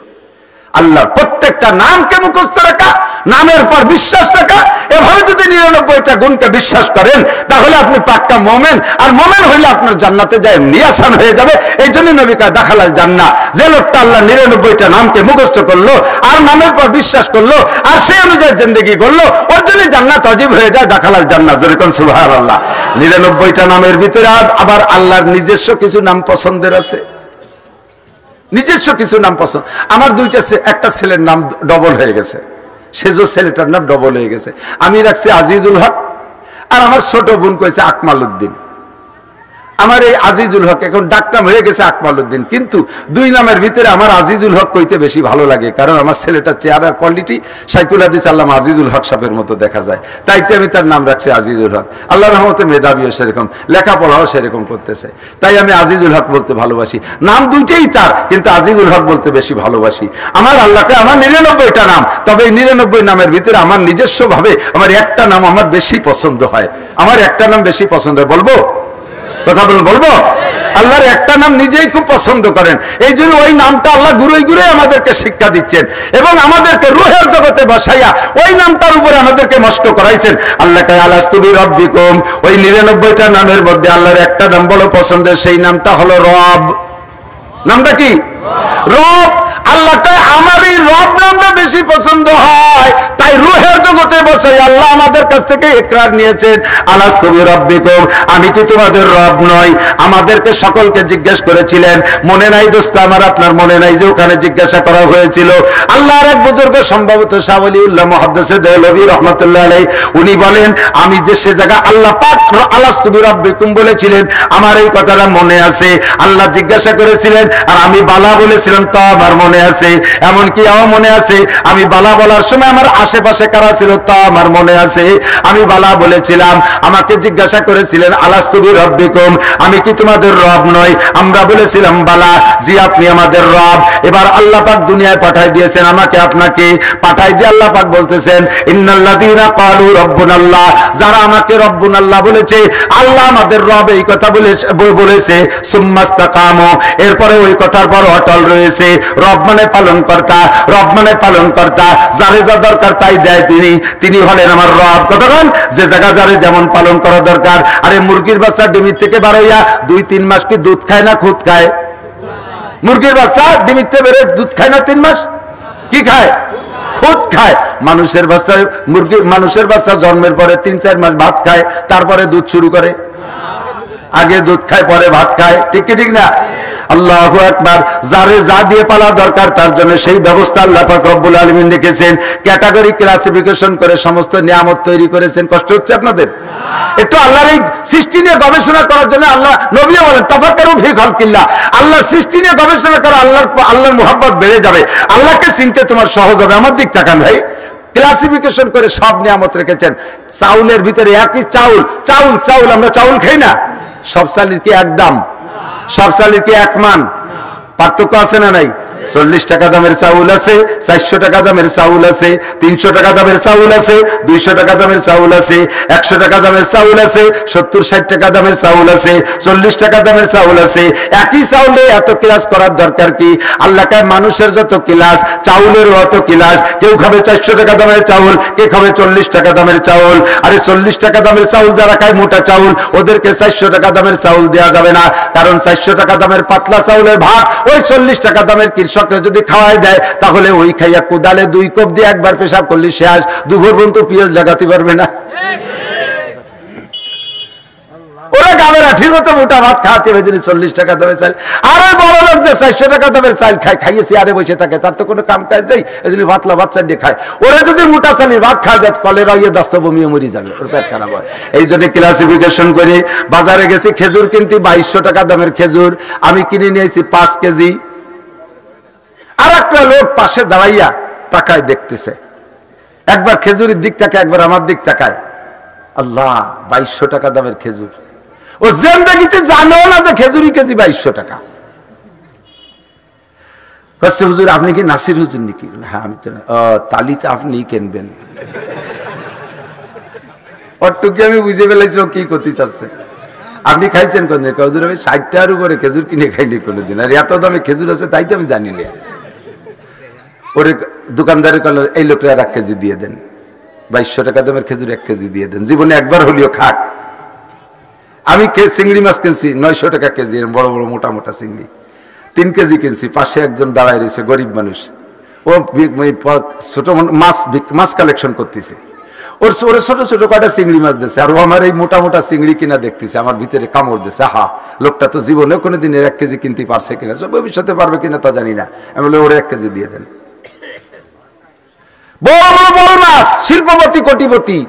আল্লাহর প্রত্যেকটা নামকে মুখস্থ রাখা, নামের পর বিশ্বাস রাখা, এভাবে যদি 99টা গুণকে বিশ্বাস করেন তাহলে আপনি পাক্কা মুমিন। আর মুমিন হইলে আপনার জান্নাতে যায় এমনি আসান হয়ে যাবে। এই জন্য নবী কয় দাখালাল জান্নাহ। যে লোকটা আল্লাহ 99টা নামকে মুখস্থ করলো আর নামের পর বিশ্বাস করলো আর সেই অনুযায়ী জিন্দেগি করলো, ওর জন্য জান্নাত ওয়াজিব হয়ে যায়, দাখালাল জান্নাহ। যেরকম সুবহানাল্লাহ। 99টা নামের ভিতরে আবার আল্লাহর নিজস্ব কিছু নাম পছন্দের আছে, নিজস্ব কিছু নাম পছন্দ। আমার একটা ছেলের নাম ডবল হয়ে গেছে, সেজো ছেলেটার নাম ডবল হয়ে গেছে। আমি রাখছি আজিজুল হক, আর আমার ছোট বোন কয়েছে আকমাল উদ্দিন। আমার এই আজিজুল হক এখন ডাকনাম হয়ে গেছে আকমাল উদ্দিন, কিন্তু দুই নামের ভিতরে আমার আজিজুল হক কইতে বেশি ভালো লাগে, কারণ আমার ছেলেটার চেহারার কোয়ালিটি শাইখুল হাদিস আল্লামা আজিজুল হক সাহেবের মতো দেখা যায়, তাইতে আমি তার নাম রাখছি আজিজুল হক। আল্লাহর রহমতে মেধাবীও সেরকম, লেখাপড়াও সেরকম করতেছে, তাই আমি আজিজুল হক বলতে ভালোবাসি। নাম দুইটাই তার, কিন্তু আজিজুল হক বলতে বেশি ভালোবাসি। আমার আল্লাহকে আমার 99টা নাম, তবে এই 99 নামের ভিতরে আমার নিজস্ব ভাবে আমার একটা নাম আমার বেশি পছন্দ হয়। আমার একটা নাম বেশি পছন্দ হয়, বলবো কথা বলবো। আল্লাহর একটা নাম নিজেই খুব পছন্দ করেন, এই জন্য ওই নামটা আল্লাহ ঘুরে ঘুরে আমাদেরকে শিক্ষা দিচ্ছেন এবং আমাদেরকে রূহের জগতে বসাইয়া ওই নামটার উপরে আমাদেরকে মস্ক করাইছেন। আল্লাহ কয় আলাস্তু বিরাব্বিকুম, ওই 99টা নামের মধ্যে আল্লাহর একটা নাম বড় পছন্দের, সেই নামটা হলো রব। নামটা কি? রব। আল্লাহ কয় আমার এই রব নামটা বেশি পছন্দ হয়, তাই রূহের জগতে বসে আল্লাহ আমাদের কাছ থেকে ইকরার নিয়েছেন, আলাস্তু বিরাব্বিকুম, আমি কি তোমাদের রব নই? আমাদেরকে সকলকে জিজ্ঞেস করেছিলেন, মনে নাই দোস্ত আমার, আপনার মনে নাই যে ওখানে জিজ্ঞাসা করা হয়েছিল? আল্লাহর এক বুজুর্গ, সম্ভবত শাহ ওলিউল্লাহ মুহাদ্দিসে দেহলভী রাহমাতুল্লাহ আলাইহি, উনি বলেন আমি যে সে জায়গা আল্লাহ পাক আলাস্তু বিরাব্বিকুম বলেছিলেন, আমার এই কথাটা মনে আছে। আল্লাহ জিজ্ঞাসা করেছিলেন আর আমি বালা বলেছিলাম, তা আমার মনে আছে। এমনকি এও মনে আছে আমি বালা বলার সময় আমার আশেপাশে কারা ছিল তা আমার মনে আছে। আমি বালা বলেছিলাম, আমাকে জিজ্ঞাসা করেছিলেন আলাস্তু বিরাব্বিকুম, আমি কি তোমাদের রব নই? আমরা বলেছিলাম বালা, জি আপনি আমাদের রব। এবার আল্লাহ পাক দুনিয়ায় পাঠাই দিয়েছেন আমাকে আপনাকে, পাঠাই দিয়ে আল্লাহ পাক বলতেছেন ইন্নাল্লাযীনা ক্বালু রাব্বুনাল্লাহ, যারা আমাকে রব্বুনাল্লাহ বলেছে, আল্লাহ আমাদের রব এই কথা বলেছে, সুম্মাস্তাকামু, এরপরে ওই কথার পর অটল রয়েছে। রব মানে পালন কর্তা, রব মানে পালন কর্তা, যারে যা দরকার তাই দেয় তিনি হলেন আমার রব। কতক্ষণ যে জায়গা যারে যেমন পালন করা দরকার। আরে মুরগির বাচ্চা ডিমির থেকে বার হইয়া 2-3 মাস কি দুধ খায় না খুদ খায়? মুরগির বাচ্চা ডিমিতে বেরোয় দুধ খায় না 3 মাস? কি খায়? খুদ খায়। মানুষের বাচ্চা জন্মের পরে 3-4 মাস ভাত খায়, তারপরে দুধ শুরু করে। আগে দুধ খায় পরে ভাত খায়, ঠিক কি ঠিক না? আল্লাহু আকবার। যারে যা দিয়ে পালা দরকার তার জন্য সেই ব্যবস্থা আল্লাহ পাক রব্বুল আলামিন রেখেছেন, ক্যাটাগরি ক্লাসিফিকেশন করে সমস্ত নিয়ামত তৈরি করেছেন। কষ্ট হচ্ছে আপনাদের? একটু আল্লাহর এই সৃষ্টি নিয়ে গবেষণা করার জন্য আল্লাহ নবীও বলেন তাফাক্কারু ফি খালকিল্লাহ, আল্লাহর সৃষ্টি নিয়ে গবেষণা করা, আল্লাহর মুহাব্বত বেড়ে যাবে, আল্লাহকে চিনতে তোমার সহজ হবে। আমার দিক তাকান ভাই, ক্লাসিফিকেশন করে সব নিয়ামত রেখেছেন। চাউলের ভিতরে একই চাউল, চাউল চাউল আমরা চাউল খাই না, সব চালের কি এক দাম? সব চালের কি এক মান? পার্থক্য আছে না নাই? 40 টাকা দামের চাউল আছে, 400 টাকা দামের চাউল আছে, 300 টাকা দামের চাউল আছে, 200 টাকা দামের চাউল আছে, 100 টাকা দামের চাউল আছে, 70-60 টাকা দামের চাউল আছে, 40 টাকা দামের চাউল আছে। একই চাউলে এত ক্লাস করার দরকার কি? আল্লাহ কায় মানুষের যত ক্লাস, চাউলেরও অত ক্লাস। কেউ খাবে 400 টাকা দামের চাউল, কে খাবে 40 টাকা দামের চাউল। আরে 40 টাকা দামের চাউল যারা খায় মোটা চাউল, ওদেরকে 400 টাকা দামের চাউল দেওয়া যাবে না, কারণ 400 টাকা দামের পাতলা চাউলের ভাত ওই 40 টাকা দামের কৃষকরা যদি খাওয়াই দেয়, তাহলে ওই খাইয়া কোদালে 2 কোপ দিয়ে একবার পেশাব করলে শেষ, দুপুর পর্যন্ত পেঁয়াজ লাগাতে পারবে না। ওরা গাবের আঠির মতো মোটা ভাত খাওয়াতে হবে 40 টাকা দামের চাল। আর ওই বড় লোক যে 400 টাকা দামের চাল খায়, খাইয়েছি আরে বসে থাকে, তার তো কোনো কাম কাজ নেই, এই জন্য পাতলা ভাত চাল দিয়ে খায়। ওরা যদি মোটা চালের ভাত খায় দেয়, কলেরা ইয়ে দাস্ত বমিয়ে মরি যাবে, ওর পেট খারাপ হয়। এই জন্য ক্লাসিফিকেশন করে বাজারে গেছি খেজুর কিনতে, 2200 টাকা দামের খেজুর আমি কিনে নিয়েছি 5 কেজি। আর একটা লোক পাশে দাঁড়াইয়া তাকায় দেখতেছে, একবার খেজুরের দিক তাকায়, একবার আমার দিক তাকায়। আল্লাহ, 2200 টাকা দামের খেজুর। ও জিন্দেগিতে জানো না যে খেজুরি কেজি 2200 টাকা। কাছে হুজুর আপনি কি নাসির হুজুর নাকি? হ্যাঁ আমি তো। তালিতে আপনি কিনবেন। অটুকি আমি বুঝে ফেলেছি কি করতে চাচ্ছে। আপনি খাইছেন কোন দিন? হুজুর আমি 60 টাকার উপরে খেজুর কিনে খাইনি কোনোদিন, আর এত দামে খেজুর আছে তাই তো আমি জানি না। ওরে দোকানদারের কল, এই লোকরা 1 কেজি দিয়ে দেন, 2200 টাকা দামের খেজুর 1 কেজি দিয়ে দেন, জীবনে একবার হলিও খাক। আমি চিংড়ি মাছ কিনছি 900 টাকা কেজি, বড় বড় মোটা মোটা চিংড়ি 3 কেজি কিনছি। পাশে একজন দাঁড়ায় রয়েছে গরিব মানুষ, ও ছোট মাছ কালেকশন করতেছে, ওর ছোট ছোট কয়টা চিংড়ি মাছ দিচ্ছে, আর ও আমার এই মোটা মোটা চিংড়ি কিনা দেখতেছে, আমার ভিতরে কামড় দিচ্ছে। হা, লোকটা তো জীবনে কোনোদিন 1 কেজি কিনতে পারছে কিনা, ভবিষ্যতে পারবে কিনা তা জানি না। আমি বলি ওরে 1 কেজি দিয়ে দেন। বড় বড় বড় মাছ শিল্পপতি কোটিপতি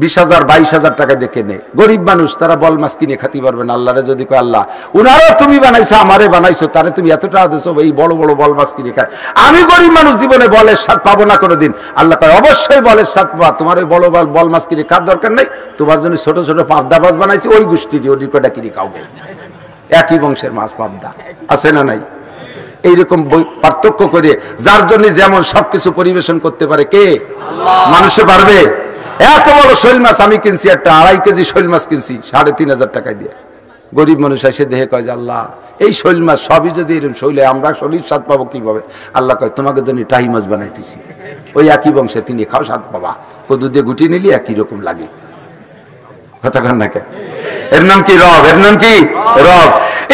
20,000 22,000 টাকা দিয়ে কেনে, গরিব মানুষ তারা বল মাছ কিনে খাতে পারবে না। আল্লাহরে যদি কয় আল্লাহ উনারও তুমি বানাইছো, আমারে বানাইছো, তারে তুমি এত টাকা দিছো, এই বড় বড় বল মাছ কিনে খায়, আমি গরিব মানুষ জীবনে বলের স্বাদ পাবো না কোনোদিন। আল্লাহ কয় অবশ্যই বলের স্বাদ পাবা, তোমার ওই বড় বল মাছ কিনে খাওয়ার দরকার নেই, তোমার জন্য ছোট ছোট পাবদা মাছ বানাইছি, ওই গোষ্ঠীটি ওই কটা কিনে খাওয়াবে। একই বংশের মাছ পাবদা, আছে না নাই? এইরকম পার্থক্য করে যার জন্য যেমন সবকিছু পরিবেশন করতে পারে কে? মানুষে পারবে। এত বড় শৈল মাছ আমি কিনছি, একটা 2.5 কেজি শৈল মাছ কিনছি 3,500 টাকা দিয়ে। গরিব মানুষ এসে দেখে কয় যে আল্লাহ এই শৈল মাছ সবই যদি এরকম শৈলে, আমরা শরীর স্বাদ পাবো কিভাবে? আল্লাহ কয় তোমাকে জন্য টাহি মাছ বানাইতেছি, ওই একই বংশের কিনে খাও, স্বাদ পাবা, কদু দিয়ে গুটিয়ে নিলি একই রকম লাগে। কথা কন না কে? এর নাম কি রব, এর নাম কি রব।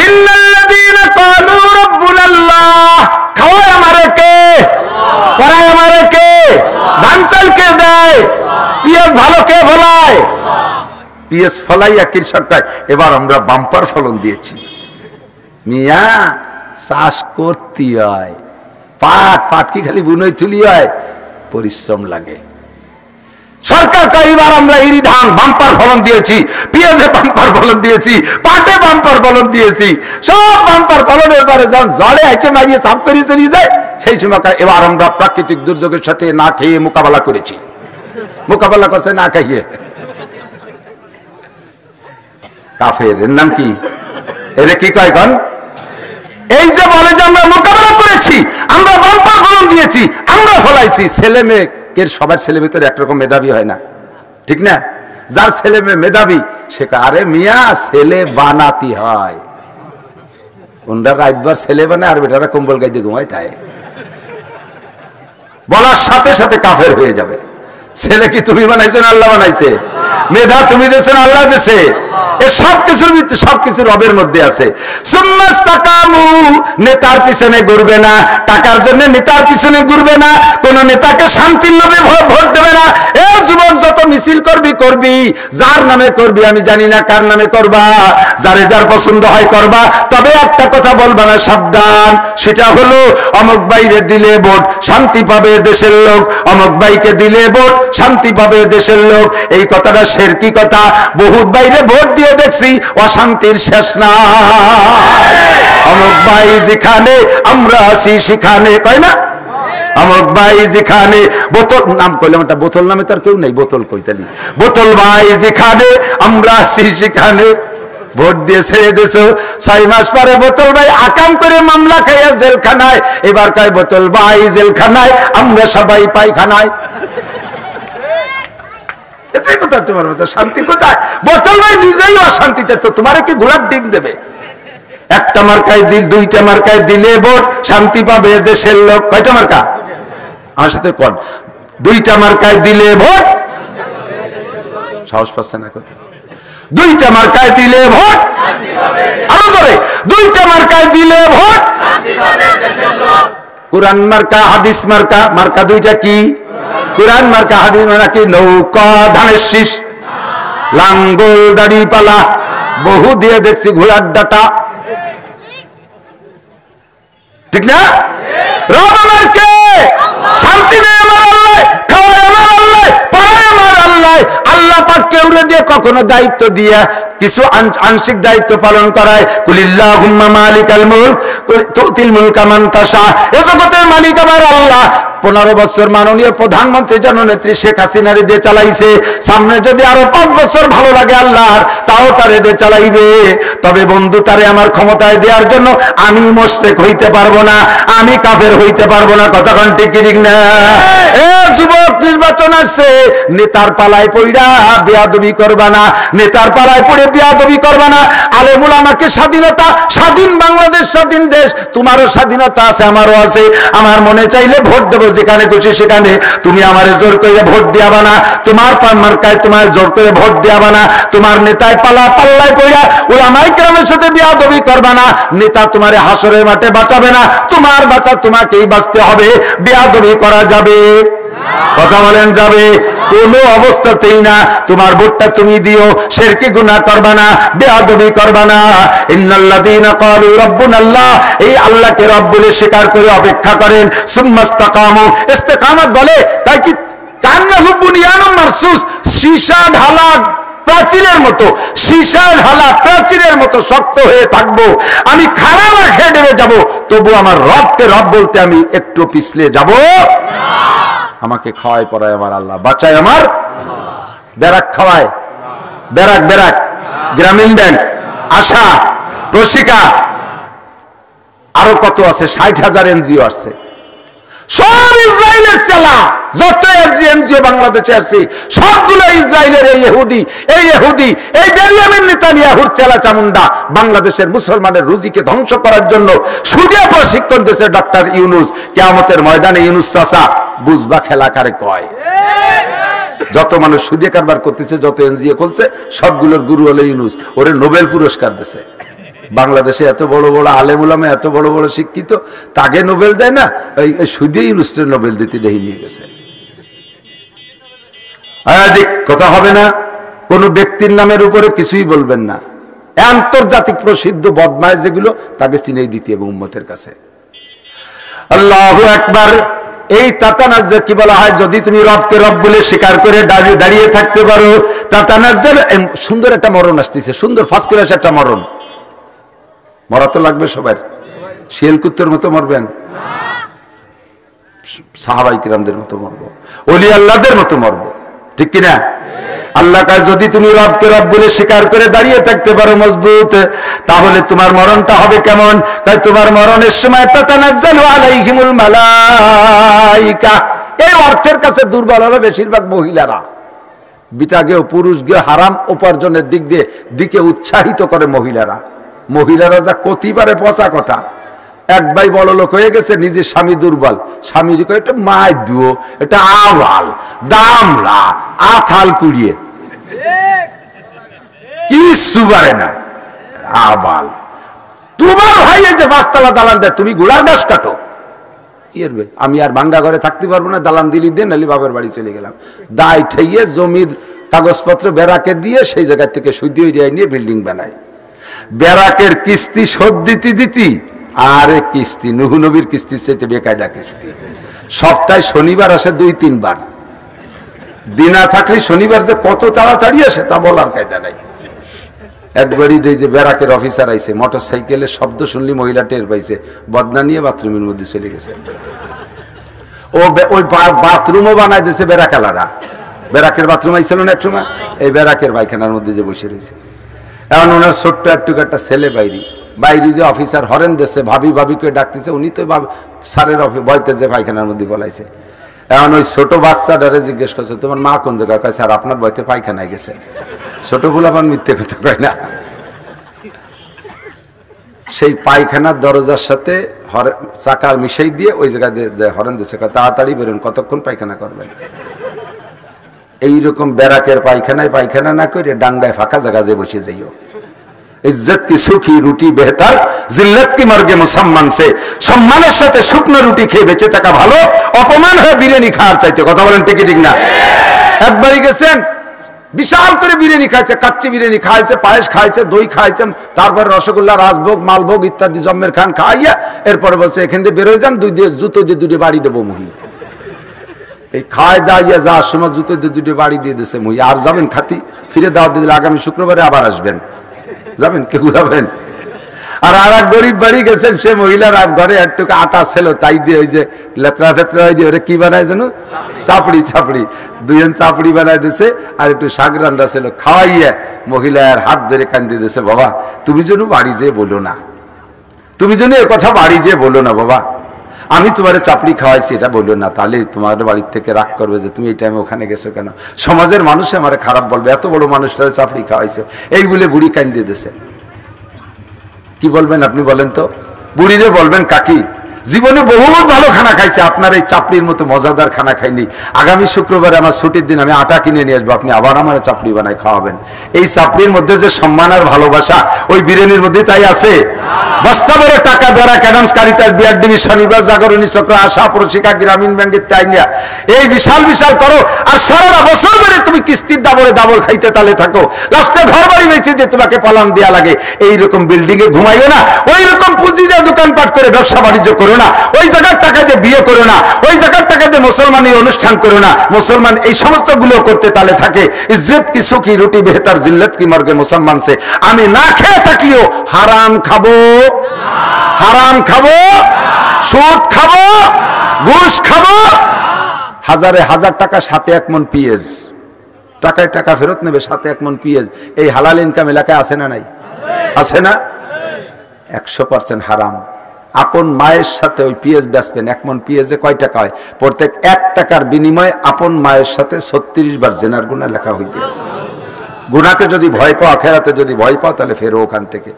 ইন্নাল্লাযীনা ক্বালু রাব্বুনাল্লাহ, খাওয়ায় আমারে কে? পড়ায় আমারে কে? ধান চাল কে দেয়? পিয়াজ ভালো কে ফলায়? পিয়াজ ফলাইয়া কৃষক কয় এবার আমরা বাম্পার ফলন দিয়েছি। মিয়া চাষ করতে হয়, পাট কি খালি বুনই তুলি হয়? পরিশ্রম লাগে। সরকার কয় এবার আমরা ইরি ধান বাম্পার ফলন দিয়েছি, পেঁয়াজে বাম্পার ফলন দিয়েছি, পাটে বাম্পার ফলন দিয়েছি, সব বাম্পার ফলনের পরে যখন জলে আইটে মারিয়ে সাফ করে চলিয়ে যায়, সেই সময় এবার আমরা প্রাকৃতিক দুর্যোগের সাথে না খেয়ে মোকাবেলা করেছি। মোকাবেলা করছে না খাইয়ে। কাফের, এর নাম কি? এর কি কয় কন? এই যে বলে যে আমরা মোকাবেলা করেছি, আমরা বাম্পার ফলন দিয়েছি, আমরা ফলাইছি। ছেলে মেয়ে সবার ছেলে ভিতরে একরকম মেধাবী হয় না, ঠিক না? যার ছেলে মেয়ে মেধাবী সে আরে মিয়া ছেলে বানাতে হয়, কোনটা রাতবার ছেলে বানায় আর বেটারা কম্বল গাই দিয়ে ঘুমায়, তাই বলার সাথে সাথে কাফের হয়ে যাবে। ছেলে কি তুমি বানাইছো না আল্লাহ বানাইছে? মেধা তুমি দিয়েছেন আল্লাহ দিয়েছে। এর সবকিছুর ভিতরে সবকিছু রবের মধ্যে আছে। সুম্মাস্তাকামু, নেতার পিছনে ঘুরবে না, টাকার জন্য নেতার পিছনে ঘুরবে না, কোন নেতাকে শান্তির নামে ভোট দেবে না। এ যুবক যত মিছিল করবি, যার নামে করবি, আমি জানি না কার নামে করবা, যারে যার পছন্দ হয় করবা, তবে একটা কথা বলবা না, সাবধান। সেটা হলো অমুক বাইরে দিলে ভোট শান্তি পাবে দেশের লোক, অমুক বাইকে দিলে ভোট শান্তি পাবে দেশের লোক। এই কথাটা শেরকি কথা। বহুত বাইরে ভোট দিয়ে দেখছি অশান্তির শেষ না। অমুক ভাই যেখানে আমরা আছি সেখানে, কয় না আমক ভাই যেখানে বোতল নাম কইলাম, একটা বোতল নামে তার কেউ নেই, বোতল কইতালি, বোতল ভাই যেখানে আমরা আছি সেখানে, ভোট দিয়ে ছেড়ে দিয়েছো 6 মাস পরে বোতল ভাই আকাম করে মামলা খাইয়া জেলখানায়, এবার কয় বোতল ভাই জেলখানায় আমরা সবাই পায়খানায়। এটাই কথা, তোমার মতো শান্তি কোথায়? বোতল ভাই নিজেই অশান্তিতে, তো তোমার কি গোলাপ ডিম দেবে? একটা মার্কায় দিল, 2টা মার্কায় দিলে ভোট, শান্তি পাবে দেশের লোক। কয়টা মার্কা? আমার সাথে কোন? 2টা মার্কায় দিলে ভোট, সাহস পাচ্ছে না কথা। 2টা মার্কায় দিলে ভোট, আরো করে 2টা মার্কায় দিলে ভোট, কোরআন মার্কা হাদিস মার্কা। মার্কা 2টা কি? কোরআন মার্কা, হাদিস মার্কা কি? নৌকা ধানের শীষ, লাঙ্গল দাড়ি পালা, বহু দিয়ে দেখছি ঘোড়ার ডাটা, ঠিক না? রব আমার কে? শান্তি নেই আমার আল্লাহ, খাওয়ায় আমার আল্লাহ, পড়ায় আমার আল্লাহ। আল্লাহ পাক কেউরে দিয়ে কখনো দায়িত্ব দিয়ে কিছু আংশিক দায়িত্ব পালন করায়। কুলিল্লাহুম্মা মালিকাল মুলক তুতিল মুলকা মান তাশা, এ জগতের মালিক আমার আল্লাহ। 15 বছর মাননীয় প্রধানমন্ত্রী জননেত্রী শেখ হাসিনারে দিয়ে চালাইছে, সামনে যদি আরো 5 বছর ভালো লাগে আল্লাহর, তাও তারে দিয়ে চালাইবে। তবে বন্ধু, তারে আমার ক্ষমতায় দেওয়ার জন্য আমি মুশরিক হইতে পারবো না, আমি কাফের হইতে পারবো না। কথা কোন ঠিক ঠিক না? এ যুবক, নির্বাচন আসছে, নেতার পালায় পইড়া বেয়াদবি করবা না, নেতার পালায় পড়ে বেয়াদবি করবা না। আলেম উলামাকে স্বাধীনতা, স্বাধীন বাংলাদেশ, স্বাধীন দেশ, তোমারও স্বাধীনতা আছে, আমারও আছে। আমার মনে চাইলে ভোট দেবো যেখানে খুশি সেখানে, তুমি আমারে জোর করে ভোট দিয়াবা না, তোমার মার্কায় তোমার জোর করে ভোট দিয়াবা না, তোমার নেতায় পাল্লায় পড়িয়া উলামায়ে কেরামের সাথে বেয়াদবি করবা না। নেতা তোমারে হাসরের মাঠে বাঁচাবে না, তোমার বাঁচা তোমাকেই বাঁচতে হবে। বেয়াদবি করা যাবে? কথা বলেন যাবে? কোন অবস্থাতেই না। তোমার ভোটটা তুমি দিও, শিরকি গুনাহ করবা না, বেয়াদবি করবা না। ইন্নাল্লাযীনা ক্বালু রাব্বুনাল্লাহ, এই আল্লাহকে রব বলে স্বীকার করে অপেক্ষা করেন, সুম্মাস্তাকামু, ইস্তেকামত বলে তাই কি কান্নাহু বুনিয়ানুম মারসুস, সীসা ঢালা প্রাচীরের মতো, সীসা ঢালা প্রাচীরের মতো শক্ত হয়ে থাকবো। আমি খাড়া না খেয়ে ডেবে যাবো, তবু আমার রবকে রব বলতে আমি একটু পিছলে যাব না। আমাকে খাওয়ায় পড়ায় আমার আল্লাহ, বাঁচায় আমার ব্যারাক খাওয়ায়, ব্যারাক গ্রামীণ ব্যাংক, আশা, প্রশিকা, আরো কত আছে, 60,000 এনজিও আসছে, সব ইসরায়েলের চালা। যত এনজিও বাংলাদেশে আছে সবগুলো ইসরায়েলের। এই ইহুদি এই বেনিয়ামিন নেতানিয়াহুর চালা চামুন্ডা বাংলাদেশের মুসলমানের রুজিকে ধ্বংস করার জন্য সুদে প্রশিক্ষণ দিয়েছে ডক্টর ইউনুস। কিয়ামতের ময়দানে ইউনুস চাচা বুঝবা খেলা কারে কয়। যত মানুষ সুদে কারবার করতেছে, যত এনজিও খুলছে, সবগুলোর গুরু হলো ইউনুস। ওরে নোবেল পুরস্কার দিয়েছে। বাংলাদেশে এত বড় বড় আলেম উলামা, এত বড় বড় শিক্ষিত, তাকে নোবেল দেয় না, এই সুদে ইউনুসের নোবেল দিতে ডেহি নিয়ে গেছে। কথা হবে না, কোন ব্যক্তির নামের উপরে কিছুই বলবেন না। আন্তর্জাতিক প্রসিদ্ধ বদমাইশ যেগুলো, তাকে চিনেই দিতে হবে উম্মতের কাছে। আল্লাহু আকবার। এই তাতানাজ্জা কি বলা হয়? যদি তুমি রবকে রব বলে স্বীকার করে দাঁড়িয়ে থাকতে পারো, তাতানাজ্জাল। সুন্দর একটা মরণ আসতেছে, সুন্দর ফার্স্ট ক্লাস একটা মরণ। মরা তো লাগবে সবার। শিয়াল কুত্তের মতো মরবেন? সাহাবাই কিরামদের মতো মরবো, ওলি আল্লাহদের মতো মরবো, ঠিক কিনা? আল্লাহ কাজ, যদি তুমি রবকে রব বলে স্বীকার করে দাঁড়িয়ে থাকতে পারো মজবুত, তাহলে তোমার মরণটা হবে কেমন? তাই তোমার মরণের সময় তাতানাজ্জালু আলাইহিমুল মালাইকা। এই অর্থের কাছে দুর্বল হলো বেশিরভাগ মহিলারা। বিটাগেও পুরুষ গিয়ে হারাম উপার্জনের দিকে উৎসাহিত করে মহিলারা। মহিলারা যা কতি পারে পচা কথা। এক ভাই বড় লোক হয়ে গেছে, নিজের স্বামী দুর্বল, স্বামীর কয় এটা মায় দুও, এটা আওয়াল দামলা আথাল কুড়িয়ে কিছু পারে না আবাল। তোমার ভাই এই যে 5 তলা দালান দেয়, তুমি গোলার গাছ কাটো, কি করবে? আমি আর ভাঙ্গা ঘরে থাকতে পারবো না, দালান দিলি দিয়ে নালি বাবার বাড়ি চলে গেলাম। দায় ঠেইয়ে জমির কাগজপত্র বেড়াকে দিয়ে সেই জায়গা থেকে সুদি নিয়ে বিল্ডিং বানায়। বেড়াকের কিস্তি শোধ দিতি, আরে কিস্তি নুহু নবীর কিস্তির চাইতে বেকায়দা কিস্তি। সপ্তাহে শনিবার আসে 2-3 বার। দিনা থাকলে শনিবার যে কত তাড়াতাড়ি আসে তা বলার কায়দা নাই। একবারই দেই যে বেড়াকের অফিসার আইছে, মোটর সাইকেলের শব্দ শুনলি মহিলা টের পাইছে, বদনা নিয়ে বাথরুমের মধ্যে চলে গেছে। ও ওই বাথরুমও বানাই দিয়েছে বেড়াকালারা। বেড়াকের বাথরুম আইছিল না এক সময়, এই বেড়াকের পায়খানার মধ্যে যে বসে রয়েছে। এখন ওনার ছোট্ট একটু একটা ছেলে বাইরে যে অফিসার হরেন দেশে ভাবি ভাবিকে ডাকতেছে, উনি তো স্যারের বইতে যে পায়খানার মধ্যে বলাইছে। এখন ওই ছোট বাচ্চাটারে জিজ্ঞেস করছে তোমার মা কোন জায়গায়? কয় স্যার আপনার বইতে পায়খানায় গেছে। ছোটগুলো আমার মিথ্যে কথা কয় না। সেই পায়খানার দরজার সাথে চাকার মিশাই দিয়ে ওই জায়গায় হরেন দেশে তাড়াতাড়ি বেরোন, কতক্ষণ পায়খানা করবেন। এইরকম ব্যারাকের পায়খানা না করে ডাঙ্গায় ফাঁকা জায়গা যে বসে যাইও। ইজ্জত কি সুখী রুটি বেহতার, জিল্লত কি মর্গে মুসম্মান সে। সম্মানের সাথে শুকনো রুটি খেয়ে বেঁচে থাকা ভালো, অপমান হয়ে বিরিয়ানি খাওয়ার চাইতে। কথা বলেন ঠিক ঠিক না? একবারই গেছেন, বিশাল করে বিরিয়ানি খাইছে, কাচ্চি বিরিয়ানি খাইছে, পায়েস খাইছে, দই খাইছে, তারপরে রসগোল্লা, রাজভোগ, মালভোগ ইত্যাদি জম্মের খান খাইয়া এরপরে বলছে এখান দিয়ে বেরোয় যান, জুতো দিয়ে দুটো বাড়ি দেবো মুহি। এই খায় দাইয়া যাওয়ার সময় জুতো দিয়ে দুটো বাড়ি দিয়ে দিচ্ছে মুহি। আর যাবেন খাতি, ফিরে দাওয়াত দিলে আগামী শুক্রবারে আবার আসবেন, যাবেন কেউ যাবেন? আর এক গরিব বাড়ি গেছেন, সে মহিলার ঘরে একটু আটা ছিল, তাই দিয়ে ওই যে লেতরা ফেতরা হয়ে ওরা কি বানায় যেন চাপড়ি দুজন চাপড়ি বানায় দিছে, আর একটু শাক রান্দা ছিল, খাওয়াইয়া মহিলার হাত ধরে কান্দি দিছে, বাবা তুমি যেন বাড়ি যেয়ে বলো না, তুমি যেন এ কথা বাড়ি যেয়ে বলো না বাবা, আমি তোমার চাপড়ি খাওয়াইছি এটা বললো না, তাহলে তোমার বাড়ির থেকে রাগ করবে যে তুমি এই টাইমে ওখানে গেছো কেন, সমাজের মানুষ আমার খারাপ বলবে, এত বড় মানুষটারে চাপড়ি খাওয়াইছো, এই বলে বুড়ি কান্দি দিছে। কি বলবেন আপনি বলেন তো? বুড়িরে বলবেন কাকি জীবনে বহুত ভালো খানা খাইছে, আপনার এই চাপড়ির মতো মজাদার খানা খাইনি, আগামী শুক্রবারে আমার ছুটির দিন আমি আটা কিনে নিয়ে আসবো, আপনি আবার আমার চাপড়ি বানায় খাওয়াবেন। এই চাপড়ির মধ্যে যে সম্মান আর ভালোবাসা ওই বিরিয়ানির মধ্যে তাই আছে? বাস্তবের টাকা দ্বারা ক্যাডামস কারিতার বিআরডিবি শনিবার জাগরণী চক্র আশা প্রশিকা গ্রামীণ ব্যাংকের তাইনিয়া এই বিশাল বিশাল করো, আর সারা বছর ধরে তুমি কিস্তির দাবল খাইতে তালে থাকো, লাস্টে ঘর বাড়ি বেঁচে দিয়ে তোমাকে পালান দেওয়া লাগে। এইরকম বিল্ডিং এ ঘুমাইও না, ওই রকম পুঁজি দিয়ে দোকানপাট করে ব্যবসা বাণিজ্য করো না, ওই জায়গার টাকা দিয়ে বিয়ে করো না, ওই জায়গার টাকা দিয়ে মুসলমানি অনুষ্ঠান করো না। মুসলমান এই সমস্ত গুলো করতে তালে থাকে। ইজ্জত কি সুখী রুটি বেহতার, জিল্লত কি মর্গে মুসলমান সে। আমি না খেয়ে থাকলেও হারাম খাবো, হারাম খাবো, সুদ খাবো, ঘুষ খাবো, হাজারে হাজার টাকা, সাথে 1 মণ পেঁয়াজ, টাকায় টাকা ফেরত নেবে, সাথে 1 মণ পেঁয়াজ। এই হালাল ইনকাম এলাকায় আছে না নাই? আছে না? 100% হারাম। আপন মায়ের সাথে ওই পেঁয়াজ বেচবেন, 1 মণ পেঁয়াজে কয় টাকা হয়? প্রত্যেক 1 টাকার বিনিময়ে আপন মায়ের সাথে 36 বার জেনার গুনাহ লেখা হইতে আছে। গুনাহকে যদি ভয় পাও, আখিরাতে যদি ভয় পাও, তাহলে ফেরো ওখান থেকে।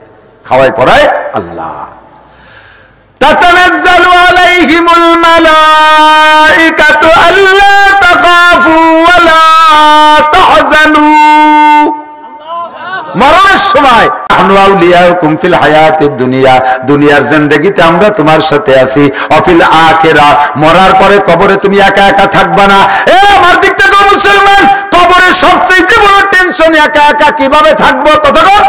খাওয়াই পড়ায় আল্লাহ। তাতানাজ্জালু আলাইহিমুল মালাইকাতু আল্লা তাখাফু ওয়া লা তাহজানু। মরণের সময় আউলিয়াকুম ফিল হায়াতিদ দুনিয়া, দুনিয়ার জিন্দেগিতে আমরা তোমার সাথে আছি, অফিল আখিরা, মরার পরে কবরে তুমি একা একা থাকবা না। এ আমার দিক থেকে মুসলমান, কবরে সবচেয়ে বড় টেনশন একা একা কিভাবে থাকবো। কতক্ষণ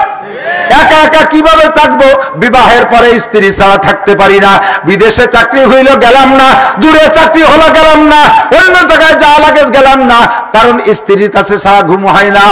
একা একা কিভাবে থাকবো? বিবাহের পরে স্ত্রী ছাড়া থাকতে পারি না, বিদেশে চাকরি হইল গেলাম না, দূরে চাকরি হলো গেলাম না, অন্য জায়গায় যা লাগে গেলাম না, কারণ স্ত্রীর কাছে ছাড়া ঘুম হয় না।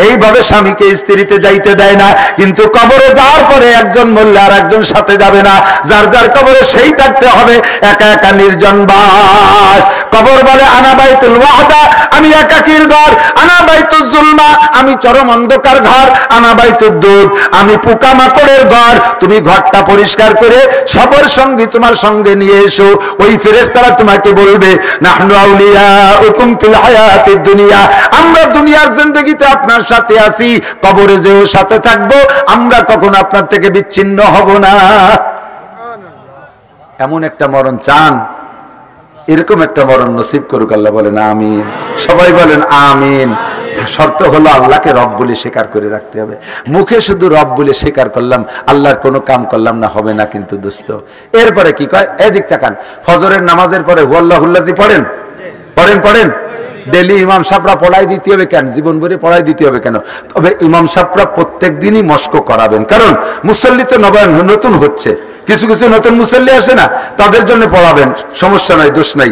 এইভাবে স্বামীকে স্ত্রীতে যাইতে দেয় না। কিন্তু কবরে যাওয়ার পরে একজন মরলে আর একজন সাথে যাবে না, যার যার কবরে সেই থাকতে হবে, একা একা নির্জন বাস। কবর বলে আনা বাইতুল ওয়াহদা, আমি একাকীর ঘর, আনা বাইতুল জুলমা, আমি চরম অন্ধকার ঘর, আনা বাইতুল দুধ, আমি পোকামাকড়ের ঘর। তুমি ঘরটা পরিষ্কার করে সবার সঙ্গে তোমার সঙ্গে নিয়ে এসো। ওই ফেরেশতারা তোমাকে বলবে নাহনু আউলিয়াউকুম ফিল হায়াতিদ দুনিয়া, আমরা দুনিয়ার জিন্দেগিতে আপনার সাথে আছি, কবরে যেও সাথে থাকবো, আমরা কখনো আপনার থেকে বিচ্ছিন্ন হব না। এমন একটা মরণ চান? এরকম একটা মরণ নসিব করুক আল্লাহ। বলেন আমিন, সবাই বলেন আমিন। শর্ত হলো আল্লাহকে রব বলে স্বীকার করে রাখতে হবে। মুখে শুধু রব বলে স্বীকার করলাম, আল্লাহর কোনো কাম করলাম না, হবে না কিন্তু দোস্ত। এরপরে কি কয়? এদিক তাকান, ফজরের নামাজের পরে হুয়াল্লাহুল্লাজি পড়েন, পড়েন ডেলি ইমাম সাহেবরা পড়াই দিতে হবে কেন? জীবন ভরে পড়াই দিতে হবে কেন? তবে ইমাম সাহেবরা প্রত্যেক দিনই মস্ক করাবেন, কারণ মুসল্লি তো নতুন হচ্ছে, কিছু কিছু নতুন মুসল্লি আসে না, তাদের জন্য পড়াবেন, সমস্যা নাই, দোষ নাই।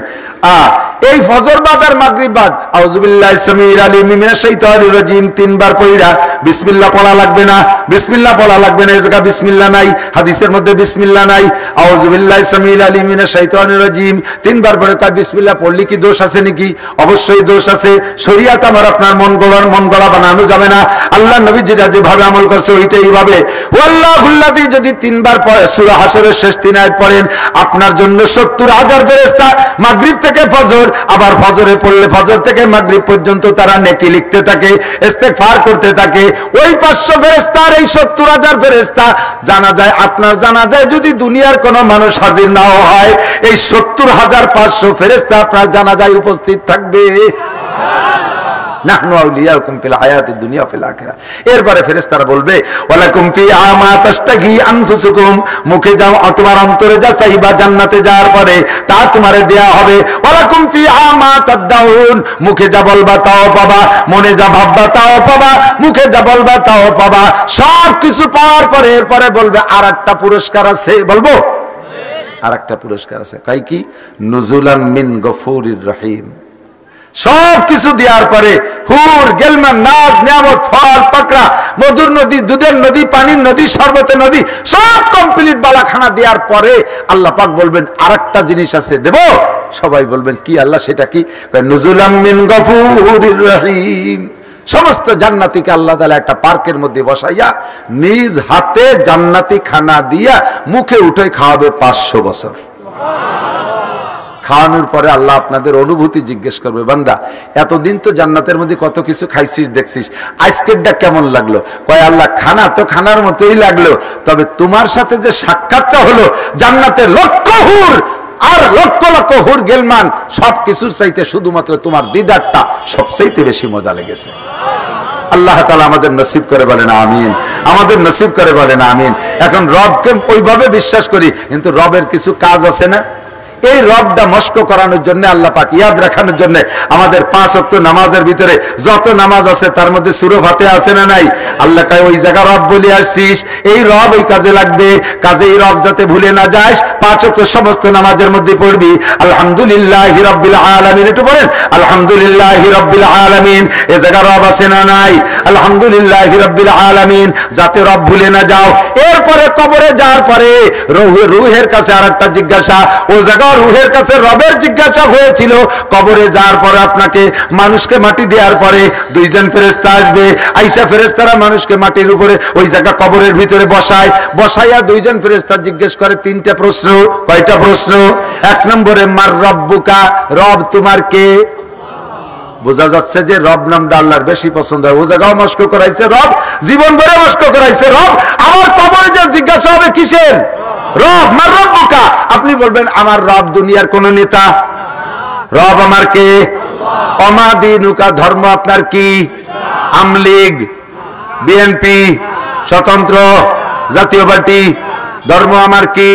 এই ফজর বাদ আর মাগরিব বাদ আউযুবিল্লাহি সামিউল আলিম মিনাশ শাইতানির রাজিম তিনবার পড়া, বিসমিল্লাহ পড়া লাগবে না, বিসমিল্লাহ পড়া লাগবে না, এই জায়গা বিসমিল্লাহ নাই, হাদিসের মধ্যে বিসমিল্লাহ নাই। আউযুবিল্লাহি সামিউল আলিম মিনাশ শাইতানির রাজিম তিনবার পড়ে কয় বিসমিল্লাহ পড়লে কি দোষ আছে নাকি? অবশ্যই দোষ আছে। শরীয়ত আমার আপনার মন গড়া বানানো যাবে না। আল্লাহ নবী যেভাবে আমল করছে ওইটাই ভাবে। ওয়াল্লাহুল্লাযী যদি তিনবার পড়ে সূরা হাশরের শেষ 3 আয়াত পড়েন, আপনার জন্য 70,000 ফেরেশতা মাগরিব থেকে ফজর, আবার ফজরে পড়লে ফজর থেকে মাগরিব পর্যন্ত তারা নেকি লিখতে থাকে, ইস্তেগফার করতে থাকে। ওই 500 ফেরেশতার এই 70,000 ফেরেশতা জানাজায়, আপনার জানাজায় যদি দুনিয়ার কোনো মানুষ হাজির নাও হয়, এই 70,500 ফেরেশতা আপনার জানাজায় উপস্থিত থাকবে। নাহনু আউলিয়াকুম ফিল হায়াতিদ দুনিয়া ফিল আখিরাহ। এরপরে ফেরেশতারা বলবে ওয়ালাকুম ফিহা মা তাশতাহি আনফুসুকুম, মুখে যাও তোমার অন্তরে যা চাইবা জান্নাতে যাওয়ার পরে তা তোমারে দেয়া হবে। ওয়ালাকুম ফিহা মা তাদউন, মুখে যা বলবা তাও পাবা, মনে যা ভাববা তাও পাবা, মুখে যা বলবা তাও পাবা। সব কিছু পাওয়ার পরে এরপরে বলবে আরেকটা পুরস্কার আছে। বলবো আরেকটা পুরস্কার আছে, কয় কি? নুজুলাম মিন গফুরির রহিম। সব কিছু দেওয়ার পরে হুর গেলমান নাজ নিয়ামত ফল পাকড়া মধুর নদী, দুধের নদী, পানির নদী, শরবতের নদী, সব কমপ্লিট বালাখানা দেওয়ার পরে আল্লাহ পাক বলবেন আরেকটা জিনিস আছে, দেব। সবাই বলবেন কি আল্লাহ সেটা কি? নুজুলাম মিন গফুরির রহিম। সমস্ত জান্নাতীকে আল্লাহ তাআলা একটা পার্কের মধ্যে বসাইয়া নিজ হাতে জান্নাতি খানা দিয়া মুখে উঠে খাওয়াবে 500 বছর। খাওয়ানোর পরে আল্লাহ আপনাদের অনুভূতি জিজ্ঞেস করবে, বান্দা এতদিন তো জান্নাতের মধ্যে কত কিছু খাইছিস দেখছিস, আজকেরটা কেমন লাগলো? কয় আল্লাহ খানা তো খানার মতোই লাগলো, তবে তোমার সাথে যে সাক্ষাৎটা হলো, জান্নাতের লক্ষ হুর আর লক্ষ লক্ষ হুর গেলমান সবকিছুর চাইতে শুধুমাত্র তোমার দিদারটা সবচাইতে বেশি মজা লেগেছে। আল্লাহ তাআলা আমাদের নসিব করে বলেন আমিন, আমাদের নসিব করে বলেন আমিন। এখন রবকে ওইভাবে বিশ্বাস করি, কিন্তু রবের কিছু কাজ আছে না? এই রবটা মস্ক করানোর জন্য, আল্লাহ পাক ইয়াদ রাখানোর জন্য আমাদের 5 ওয়াক্ত নামাজের ভিতরে যত নামাজ আছে তার মধ্যে সূরা ফাতিহা আছে না নাই? আল্লাহ কয় ওই জায়গা রব বলে আসছিস, এই রব ওই কাজে লাগবে, কাজে এই রব যাতে ভুলে না যাস 5 ওয়াক্ত সমস্ত নামাজের মধ্যে পড়বি আলহামদুলিল্লাহি রাব্বিল আলামিন। একটু বলেন আলহামদুলিল্লাহি রাব্বিল আলামিন। এই জায়গা রব আছে না নাই? আলহামদুলিল্লাহি রাব্বিল আলামিন, যাতে রব ভুলে না যাও। এরপরে কবরে যাওয়ার পরে রূহের কাছে আরেকটা জিজ্ঞাসা, ও জায়গা রূহের কাছে রবের জিজ্ঞাসা হয়েছিল। কবরে যাওয়ার পরে আপনাকে মানুষকে মাটি দেওয়ার পরে 2 জন ফেরেশতা আসবে, আইসা ফেরেশতারা মানুষকে মাটির উপরে ওই জায়গা কবরের ভিতরে বসাইয়া 2 জন ফেরেশতা জিজ্ঞেস করে 3টা প্রশ্ন। কয়টা প্রশ্ন? 1 নম্বরে মার রব্বুকা, রব তোমার কে? বোঝা যাচ্ছে যে রব নামটা আল্লাহর বেশি পছন্দ হয়। ও জায়গাও মস্ক করাইছে রব, জীবন ভরে মস্ক করাইছে রব। আমার কবরে যে জিজ্ঞাসা হবে কিসের? রব। মার রব্বুকা, আপনি বলবেন আমার রব দুনিয়ার কোন নেতা? রব আমার কে? ওমা দিনুকা, ধর্ম আপনার কি? আমলীগ, বিএনপি, স্বতন্ত্র, জাতীয় পার্টি। ধর্ম আমার কি?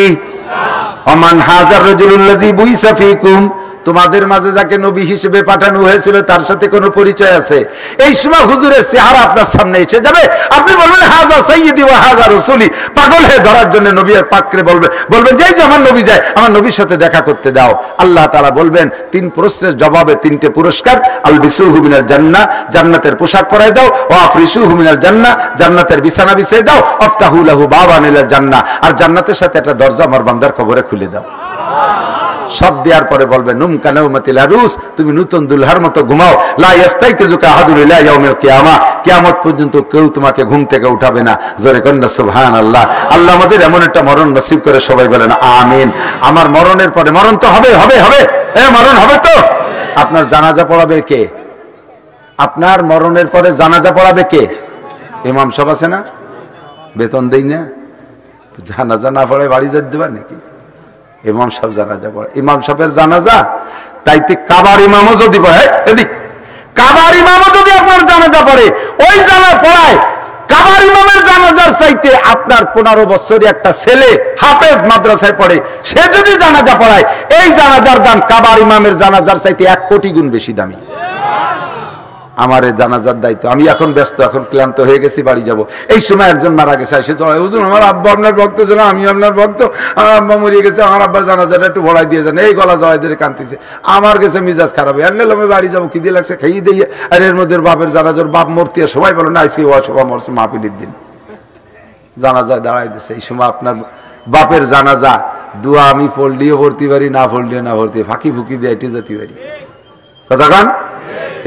ওমান হাজার রাজুলুল্লাযী বুইসা ফীকুম, তোমাদের মাঝে যাকে নবী হিসেবে পাঠানো হয়েছিল তার সাথে কোনো পরিচয় আছে? এই সময় হুজুরের চেহারা আপনার সামনে এসে যাবে, আপনি বলবেন হাজা সাইয়্যিদি ওয়া হাজা রাসূলি। পাগল হয়ে ধরার জন্য নবী আর পাকরে বলবেন যে আমার নবী যায়, আমার নবীর সাথে দেখা করতে দাও। আল্লাহ তাআলা বলবেন 3 প্রশ্নের জবাবে 3টে পুরস্কার। আলবিসুহু মিনাল জান্নাহ, জান্নাতের পোশাক পরায় দাও। ওয়া আফরিসুহু মিনাল জান্নাহ, জান্নাতের বিছানা বিছিয়ে দাও। আফতাহু লাহু বাবান ইলাল জান্নাহ, আর জান্নাতের সাথে একটা দরজা আমার বান্দার কবরে খুলে দাও। সব দেওয়ার পরে বলবে নুম কানাউমাতিল আরুস, তুমি নতুন দুলহার মতো ঘুমাও। লা ইয়াস্তাইকিজুকা আহাদুন ইলা ইয়াউমিল কিয়ামা, কিয়ামত পর্যন্ত কেউ তোমাকে ঘুম থেকে উঠাবে না। জোরে কন্না সুবহানাল্লাহ। আল্লাহ আমাদের এমন একটা মরণ নসিব করে, সবাই বলেন আমিন। আমার মরণের পরে, মরণ তো হবে হবে হবে, মরণ হবে তো। আপনার জানাজা পড়াবে কে? আপনার মরণের পরে জানাজা পড়াবে কে? ইমাম সাহেব আছে না? বেতন দেই না, জানাজা না পড়ে বাড়ি যেতে দেবা নাকি? ইমাম সাহেব জানাজা পড়ে, ইমাম সাহেবের জানাজা। তাইতে কাবার ইমামও যদি পড়ে, এদিক কাবার ইমামও যদি আপনার জানাজা পড়ে, ওই জানা পড়ায় কাবার ইমামের জানাজার চাইতে আপনার 15 বছরের একটা ছেলে হাফেজ মাদ্রাসায় পড়ে, সে যদি জানাজা পড়ায়, এই জানাজার দাম কাবার ইমামের জানাজার চাইতে 1 কোটি গুণ বেশি দামি। আমার এই জানাজার দায়িত্ব, আমি এখন ব্যস্ত, এখন ক্লান্ত হয়ে গেছি, বাড়ি যাব। এই সময় একজন মারা গেছে, এসে চলে, হুজুর আমার আব্বা আপনার ভক্ত ছিল, আমি আপনার ভক্ত, আমার আব্বা মরিয়ে গেছে, আমার আব্বার জানাজাটা একটু ভরাই দিয়ে যান। এই গলা জড়াই দিয়ে কাঁদতেছে, আমার গেছে মিজাজ খারাপ, এনে আমি বাড়ি যাবো, কি দিয়ে লাগছে খাইয়ে দিয়ে। আর এর মধ্যে বাপের জানাজার বাপ মূর্তি, সবাই বলো না আজকে অসভা মরছে মাহফিলের দিন, জানাজায় দাঁড়াই দিচ্ছে। এই সময় আপনার বাপের জানাজা দোয়া আমি পড়লিও পড়তে পারি, না পড়লিও না পড়তে, ফাঁকি ফুঁকি দিয়ে এটি যেতে পারি। কথা কান,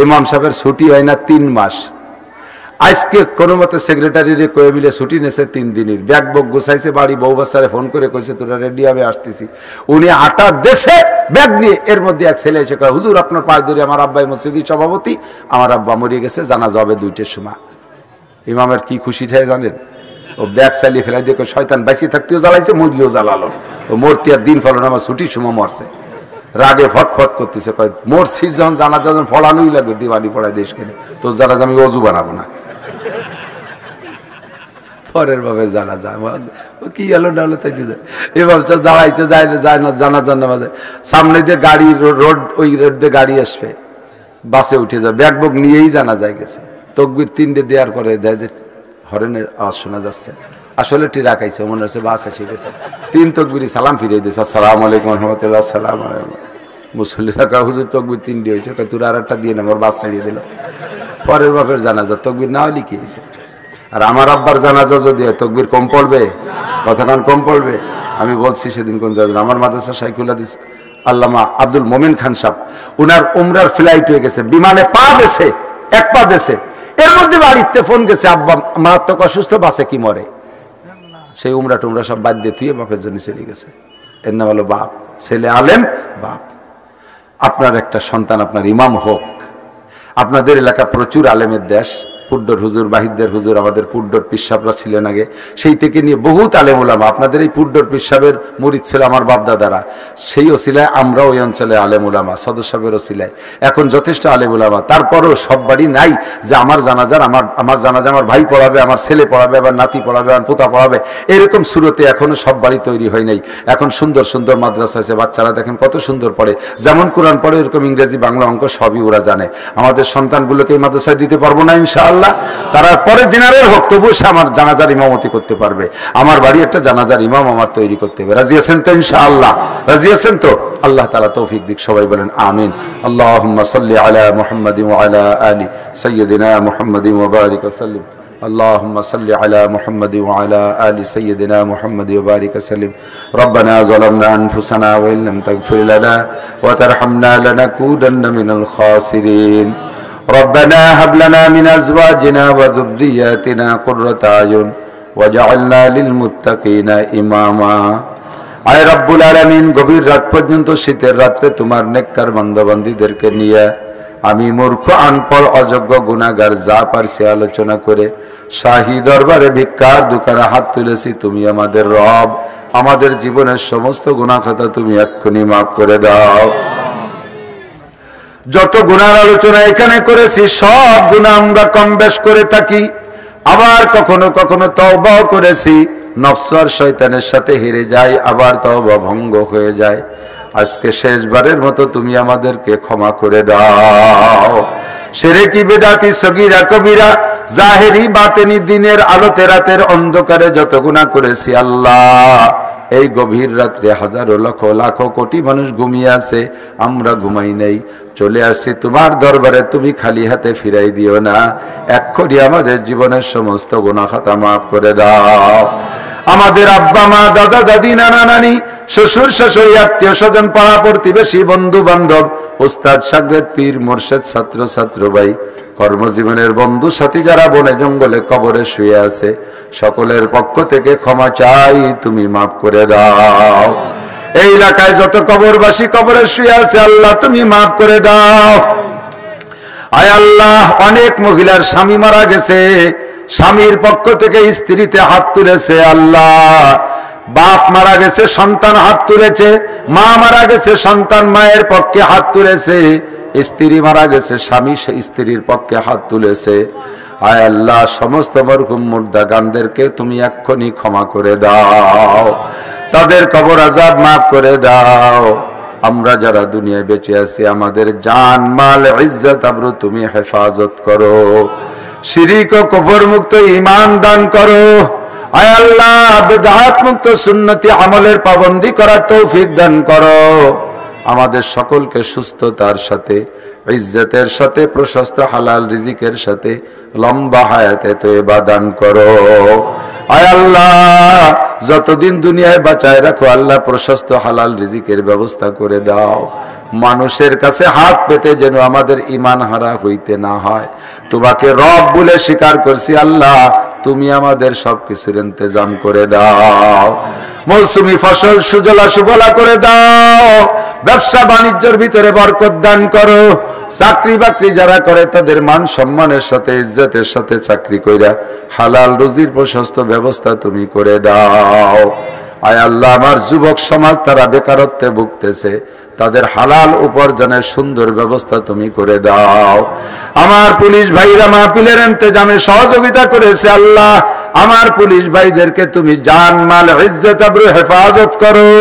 ইমাম সাহেবের ছুটি হয় না 3 মাস। আজকে কোনো মতে সেক্রেটারি কয়ে মিলে ছুটি নেছে 3 দিনের, ব্যাগ বক গুছাইছে, বাড়ি বউ বাচ্চারে ফোন করে কইছে তোরা রেডি হবে আসতেছি। উনি 8টা দেশে ব্যাগ নিয়ে, এর মধ্যে এক ছেলে এসে কয় হুজুর আপনার পায়ে ধরে, আমার আব্বাই মসজিদি সভাপতি, আমার আব্বা মরিয়ে গেছে, জানাজা হবে 2টার সময়। ইমামের কি খুশি ঠায় জানেন, ও ব্যাগ চালিয়ে ফেলাই দিয়ে শয়তান বাইসি থাকতেও জ্বালাইছে, মরিও জ্বালালো, ও মূর্তি আর দিন ফলন আমার ছুটির সময় মরছে। রাগে ফটফট করতেছে, কয় মরছিস যখন জানাজা যখন ফলানোই লাগবে, দিওয়ানি পড়ায় দেশ কেনে, তোর জানাজা আমি অজু বানাবো না। পরের ভাবে জানাজা কি হলো না হলো তাই দিয়ে এবার দাঁড়াইছে, যায় না জানাজার নামাজে, সামনে দিয়ে গাড়ি রোড, ওই রোড দিয়ে গাড়ি আসবে, বাসে উঠে যায়, ব্যাগ বুক নিয়েই জানা যায় গেছে। তকবির 3টে দেওয়ার পরে দেয় যে হরেনের আওয়াজ শোনা যাচ্ছে, আসলে টিরা খাইছে, মনে হচ্ছে বাস এসে গেছে। 3 তকবিরই সালাম ফিরিয়ে দিয়েছে, আসসালামু আলাইকুম রহমতুল্লাহ, আসসালাম আলাইকুম। মুসল্লিরা কয় হুজুর তকবির 3টে হয়েছে, কয় তোর আর একটা দিয়ে না, আমার বাস ছাড়িয়ে দিল। পরের বাপের জানাজা তকবির না হলে কি হয়েছে? আর আমার আব্বার জানাজা যদি হয় তকবির কম পড়বে, কথাখান কম পড়বে। আমি বলছি সেদিন কোন জায়গায়, আমার মাদ্রাসা শাইখুল হাদিস আল্লামা আব্দুল মোমিন খান সাহেব, উনার উমরার ফ্লাইট হয়ে গেছে, বিমানে পা দেশে, 1 পা দেশে, এর মধ্যে বাড়িতে ফোন গেছে, আব্বা মারাত্মক অসুস্থ, বাসে কি মরে। সেই উমরা টুমরা সব বাদ দিয়ে থুয়ে বাপের জন্য চলে গেছে। এর নাম হলো বাপ, ছেলে আলেম বাপ। আপনার একটা সন্তান আপনার ইমাম হোক। আপনাদের এলাকা প্রচুর আলেমের দেশ, পুড্ডর হুজুর, বাহিদদের হুজুর, আমাদের পুড্ডর পিসাবরা ছিলেন আগে, সেই থেকে নিয়ে বহুত আলেম ওলামা। আপনাদের এই পুড্ডর পিসাবের মুরিদ ছিল আমার বাপদাদারা, সেই ওসিলায় আমরা ওই অঞ্চলে আলেম ওলামা, সদস্যের ওসিলায় এখন যথেষ্ট আলেম ওলামা। তারপরও সব বাড়ি নাই যে আমার জানাজার আমার জানাজা আমার ভাই পড়াবে, আমার ছেলে পড়াবে, আবার নাতি পড়াবে, আমার পোতা পড়াবে, এরকম সুরতে এখনো সব বাড়ি তৈরি হয় নাই। এখন সুন্দর সুন্দর মাদ্রাসা আছে, বাচ্চারা দেখেন কত সুন্দর পড়ে, যেমন কোরআন পড়ে এরকম ইংরেজি, বাংলা, অঙ্ক সবই ওরা জানে। আমাদের সন্তানগুলোকে এই মাদ্রাসায় দিতে পারবো না ইনশাআল্লাহ, তারা পরে জেনারেল হোক, তবু সে আমার জানাজার ইমামতি করতে পারবে। আমার বাড়ি একটা জানাজার ইমাম আমার তৈরি করতে হবে। রাজি আছেন তো ইনশাআল্লাহ? রাজি আছেন তো? আল্লাহ তাআলা তৌফিক দিক, সবাই বলেন আমিন। আল্লাহুম্মা সাল্লি আলা মুহাম্মাদিন ওয়া আলা আলি সাইয়্যিদিনা মুহাম্মাদিন ওয়া বারিক ওয়া সাল্লিম। اللهم صل على محمد وعلى آل سيدنا محمد وبارك وسلم. ربنا ظلمنا أنفسنا وإن لم تغفر لنا وترحمنا لنكونن من الخاسرين. ربنا هب لنا من أزواجنا وذرياتنا قرة أعين واجعلنا للمتقين إماما. আয় রব্বুল আলামিন, গভীর রাত পর্যন্ত শীতের রাত্রে তোমার নেককার বান্দাবান্দীদেরকে নিয়ে আমি মূর্খ, আনপড়, অযোগ্য, গুনাহগার যা পারছি আলোচনা করে শাহী দরবারে ভিক্ষার দোকানে হাত তুলেছি। তুমি আমাদের রব, আমাদের জীবনের সমস্ত গুনাহ খাতা তুমি এক্ষুনি মাফ করে দাও। যত গুনার আলোচনা এখানে করেছি সব গুনাহ আমরা কম বেশ করে থাকি, আবার কখনো কখনো তওবাও করেছি, নফস আর শয়তানের সাথে হেরে যাই, আবার তওবা ভঙ্গ হয়ে যায়। আজকে শেষবারের মতো তুমি আমাদেরকে ক্ষমা করে দাও। শিরকি, বিদআতি, সগীরা, কবিরা, জাহেরি, বাতিনি, দিনের আলোতে রাতের অন্ধকারে যত গুনাহ করেছি আল্লাহ, এই গভীর রাত্রে হাজারো লক্ষ লাখ কোটি মানুষ ঘুমিয়ে আছে, আমরা ঘুমাই নাই, চলে আসছি তোমার দরবারে। তুমি খালি হাতে ফিরাই দিও না, এক্ষুনি আমাদের জীবনের সমস্ত গুনাহ খাতা মাফ করে দাও। আমাদের আব্বা মা, দাদা দাদি, নানা নানি, শ্বশুর শাশুড়ি, আত্মীয় স্বজন, পাড়া প্রতিবেশী, বন্ধু বান্ধব, উস্তাদ শাগরেদ, পীর মুর্শিদ, ছাত্র ছাত্র ভাই, কর্মজীবনের বন্ধু সাথী যারা বনে জঙ্গলে কবরে শুয়ে আছে, সকলের পক্ষ থেকে ক্ষমা চাই, তুমি মাফ করে দাও। এই এলাকায় যত কবরবাসী কবরে শুয়ে আছে আল্লাহ তুমি মাফ করে দাও। আয় আল্লাহ, অনেক মহিলার স্বামী মারা গেছে, স্বামীর পক্ষ থেকে স্ত্রীতে হাত তুলেছে আল্লাহ। বাপ মারা গেছে, সন্তান হাত তুলেছে, মা মারা গেছে, সন্তান মায়ের পক্ষে হাত তুলেছে, স্ত্রী মারা গেছে, স্বামী স্ত্রীর পক্ষে হাত তুলেছে। আয় আল্লাহ, সমস্ত মরহুম মুর্দাগানদেরকে তুমি এক্ষুনি ক্ষমা করে দাও, তাদের কবর আযাব মাফ করে দাও। আমরা যারা দুনিয়ায় বেঁচে আছি আমাদের জান মাল ইজ্জত আবরু তুমি হেফাজত করো, শিরিক ও কুফর মুক্ত ঈমান দান করো। আয় আল্লাহ বিদআত মুক্ত সুন্নতি আমলের পাবন্দি করার তৌফিক দান করো। আমাদের সকলকে সুস্থতার সাথে, ইজ্জতের সাথে, প্রশস্ত হালাল রিজিকের সাথে লম্বা হায়াতে তয়বা দান করো। আয় আল্লাহ যতদিন দুনিয়ায় বাঁচায় রাখো আল্লাহ প্রশস্ত হালাল রিজিকের ব্যবস্থা করে দাও। মানুষের কাছে হাত পেতে যেন আমাদের ঈমান হারা হইতে না হয়। তোমাকে রব বলে স্বীকার করছি আল্লাহ, তুমি আমাদের সবকিছুর ইন্তজাম করে দাও। মৌসুমী ফসল সুজলা সুফলা করে দাও। ব্যবসা বাণিজ্যের ভিতরে বরকত দান করো। চাকরি বাকরি যারা করে তাদের মান সম্মানের সাথে, ইজ্জতের সাথে চাকরি কইরা হালাল রুজির প্রশস্ত ব্যবস্থা তুমি করে দাও। আয় আল্লাহ আমার যুবক সমাজ তারা বেকারত্বে ভুগতেছে, তাদের হালাল উপার্জনের সুন্দর ব্যবস্থা তুমি করে দাও। আমার পুলিশ ভাইরা মাহফিলের ইন্তেজামে সহযোগিতা করেছে আল্লাহ, আমার পুলিশ ভাইদেরকে তুমি জান মাল ইজ্জত আবরু হেফাজত করো।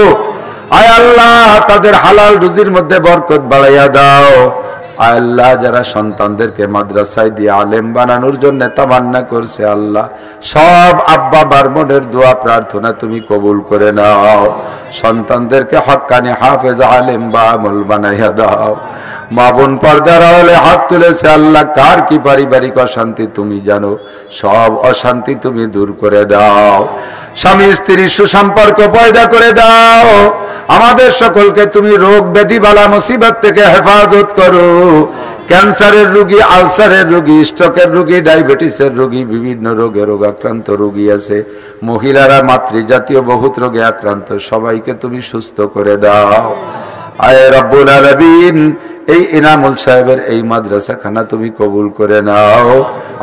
আয় আল্লাহ তাদের হালাল রুজির মধ্যে বরকত বাড়াইয়া দাও। আয় আল্লাহ যারা সন্তানদেরকে মাদ্রাসায় দিয়ে আলেম বানানোর জন্য তামান্না করছে আল্লাহ, সব আব্বা বার মনের দোয়া প্রার্থনা তুমি কবুল করে নাও। সন্তানদেরকে হক্কানি হাফেজ আলেম বা আমল বানাইয়া দাও। মা বোন পর্দার আড়ালে হাত তুলেছে আল্লাহ, কার কি পারিবারিক অশান্তি তুমি জানো, সব অশান্তি তুমি দূর করে দাও। স্বামী স্ত্রীর সুসম্পর্ক পয়দা করে দাও। আমাদের সকলকে তুমি রোগ ব্যাধি বালা মুসিবত থেকে হেফাজত করো। ক্যান্সারের রোগী, আলসারের রোগী, স্ট্রোকের রোগী, ডায়াবেটিসের রোগী, বিভিন্ন রোগে রোগাক্রান্ত রোগী আছে, মহিলারা মাতৃজাতীয় বহুত রোগে আক্রান্ত, সবাইকে তুমি সুস্থ করে দাও। আয় রব্বুল আলামিন এই ইনামুল সাহেবের এই মাদ্রাসাখানা তুমি কবুল করে নাও।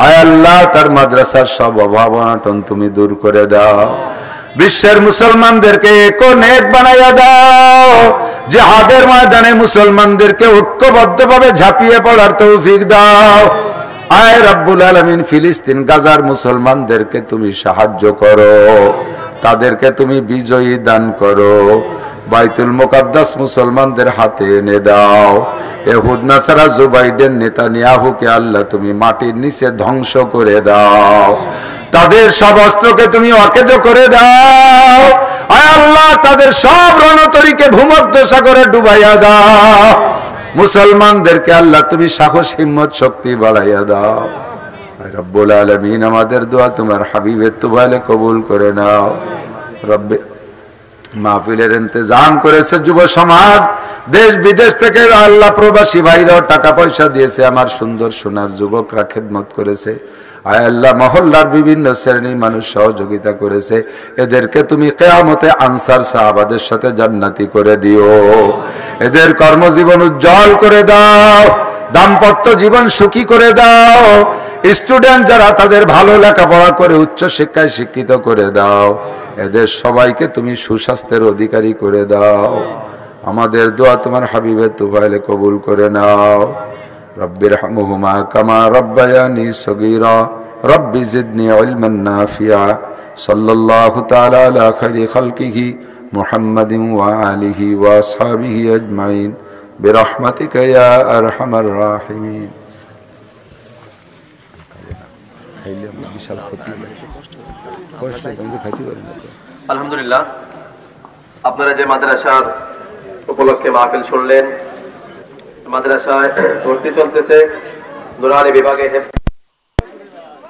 আয় আল্লাহ তার মাদ্রাসার সব অভাব অনটন তুমি দূর করে দাও। বিশ্বের মুসলমানদেরকে নেক বানাইয়া দাও। জিহাদের ময়দানে মুসলমানদেরকে ঐক্যবদ্ধভাবে ঝাঁপিয়ে পড়ার তৌফিক দাও। আয় রব্বুল আলামিন ফিলিস্তিন গাজার মুসলমানদেরকে তুমি সাহায্য করো, তাদেরকে তুমি বিজয়ী দান করো। বাইতুল মুকাদ্দাস মুসলমানদের হাতে এনে দাও। ইহুদ নাসারা জুবাইডেন নেতানিয়াহুকে আল্লাহ তুমি মাটির নিচে ধ্বংস করে দাও। তাদের সব অস্ত্রকে তুমি অকেজো করে দাও। আয় আল্লাহ তাদের সব রণতরীকে ভূমধ্য সাগরে ডুবাইয়া দাও। মুসলমানদেরকে আল্লাহ তুমি সাহস হিম্মত শক্তি বাড়াইয়া দাও। রব্বুল আলামিন আমাদের দোয়া তোমার হাবিবের তুফাইলে কবুল করে নাও। রব্বে মাহফিলের ইন্তজাম করেছে যুব সমাজ, দেশ বিদেশ থেকে আল্লাহ প্রবাসী ভাইরাও টাকা পয়সা দিয়েছে, আমার সুন্দর সোনার যুবকরা খেদমত করেছে। আয় আল্লাহ মহল্লার বিভিন্ন শ্রেণীর মানুষ সহযোগিতা করেছে, এদেরকে তুমি কিয়ামতে আনসার সাহাবাদের সাথে জান্নাতি করে দিও। এদের কর্মজীবন উজ্জ্বল করে দাও, দাম্পত্য জীবন সুখী করে দাও। স্টুডেন্ট যারা তাদের ভালো লেখাপড়া করে উচ্চ শিক্ষায় শিক্ষিত করে দাও। এদের সবাইকে তুমি সুস্বাস্থ্যের অধিকারী করে দাও। আমাদের দোয়া তোমার হাবিবের তুফাইলে কবুল করে নাও। রব্বিরহামহুমা কামা রব্বায়ানি সগীরা রব্বি জিদনি ইলমান নাফিয়া। সাল্লাল্লাহু তাআলা আলা খায়রি খালকিহি মুহাম্মাদিন ওয়া আলিহি ওয়া আসহাবিহি আজমাইন বিরহমাতিকা ইয়া আরহামার রাহিমিন। আলহামদুলিল্লাহ, আপনারা যে মাদ্রাসার উপলক্ষে মাহফিল শুনলেন, মাদ্রাসায় ভর্তি চলতেছে নুরানি বিভাগে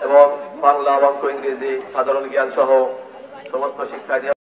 এবং বাংলা, অঙ্ক, ইংরেজি, সাধারণ জ্ঞান সহ সমস্ত শিক্ষা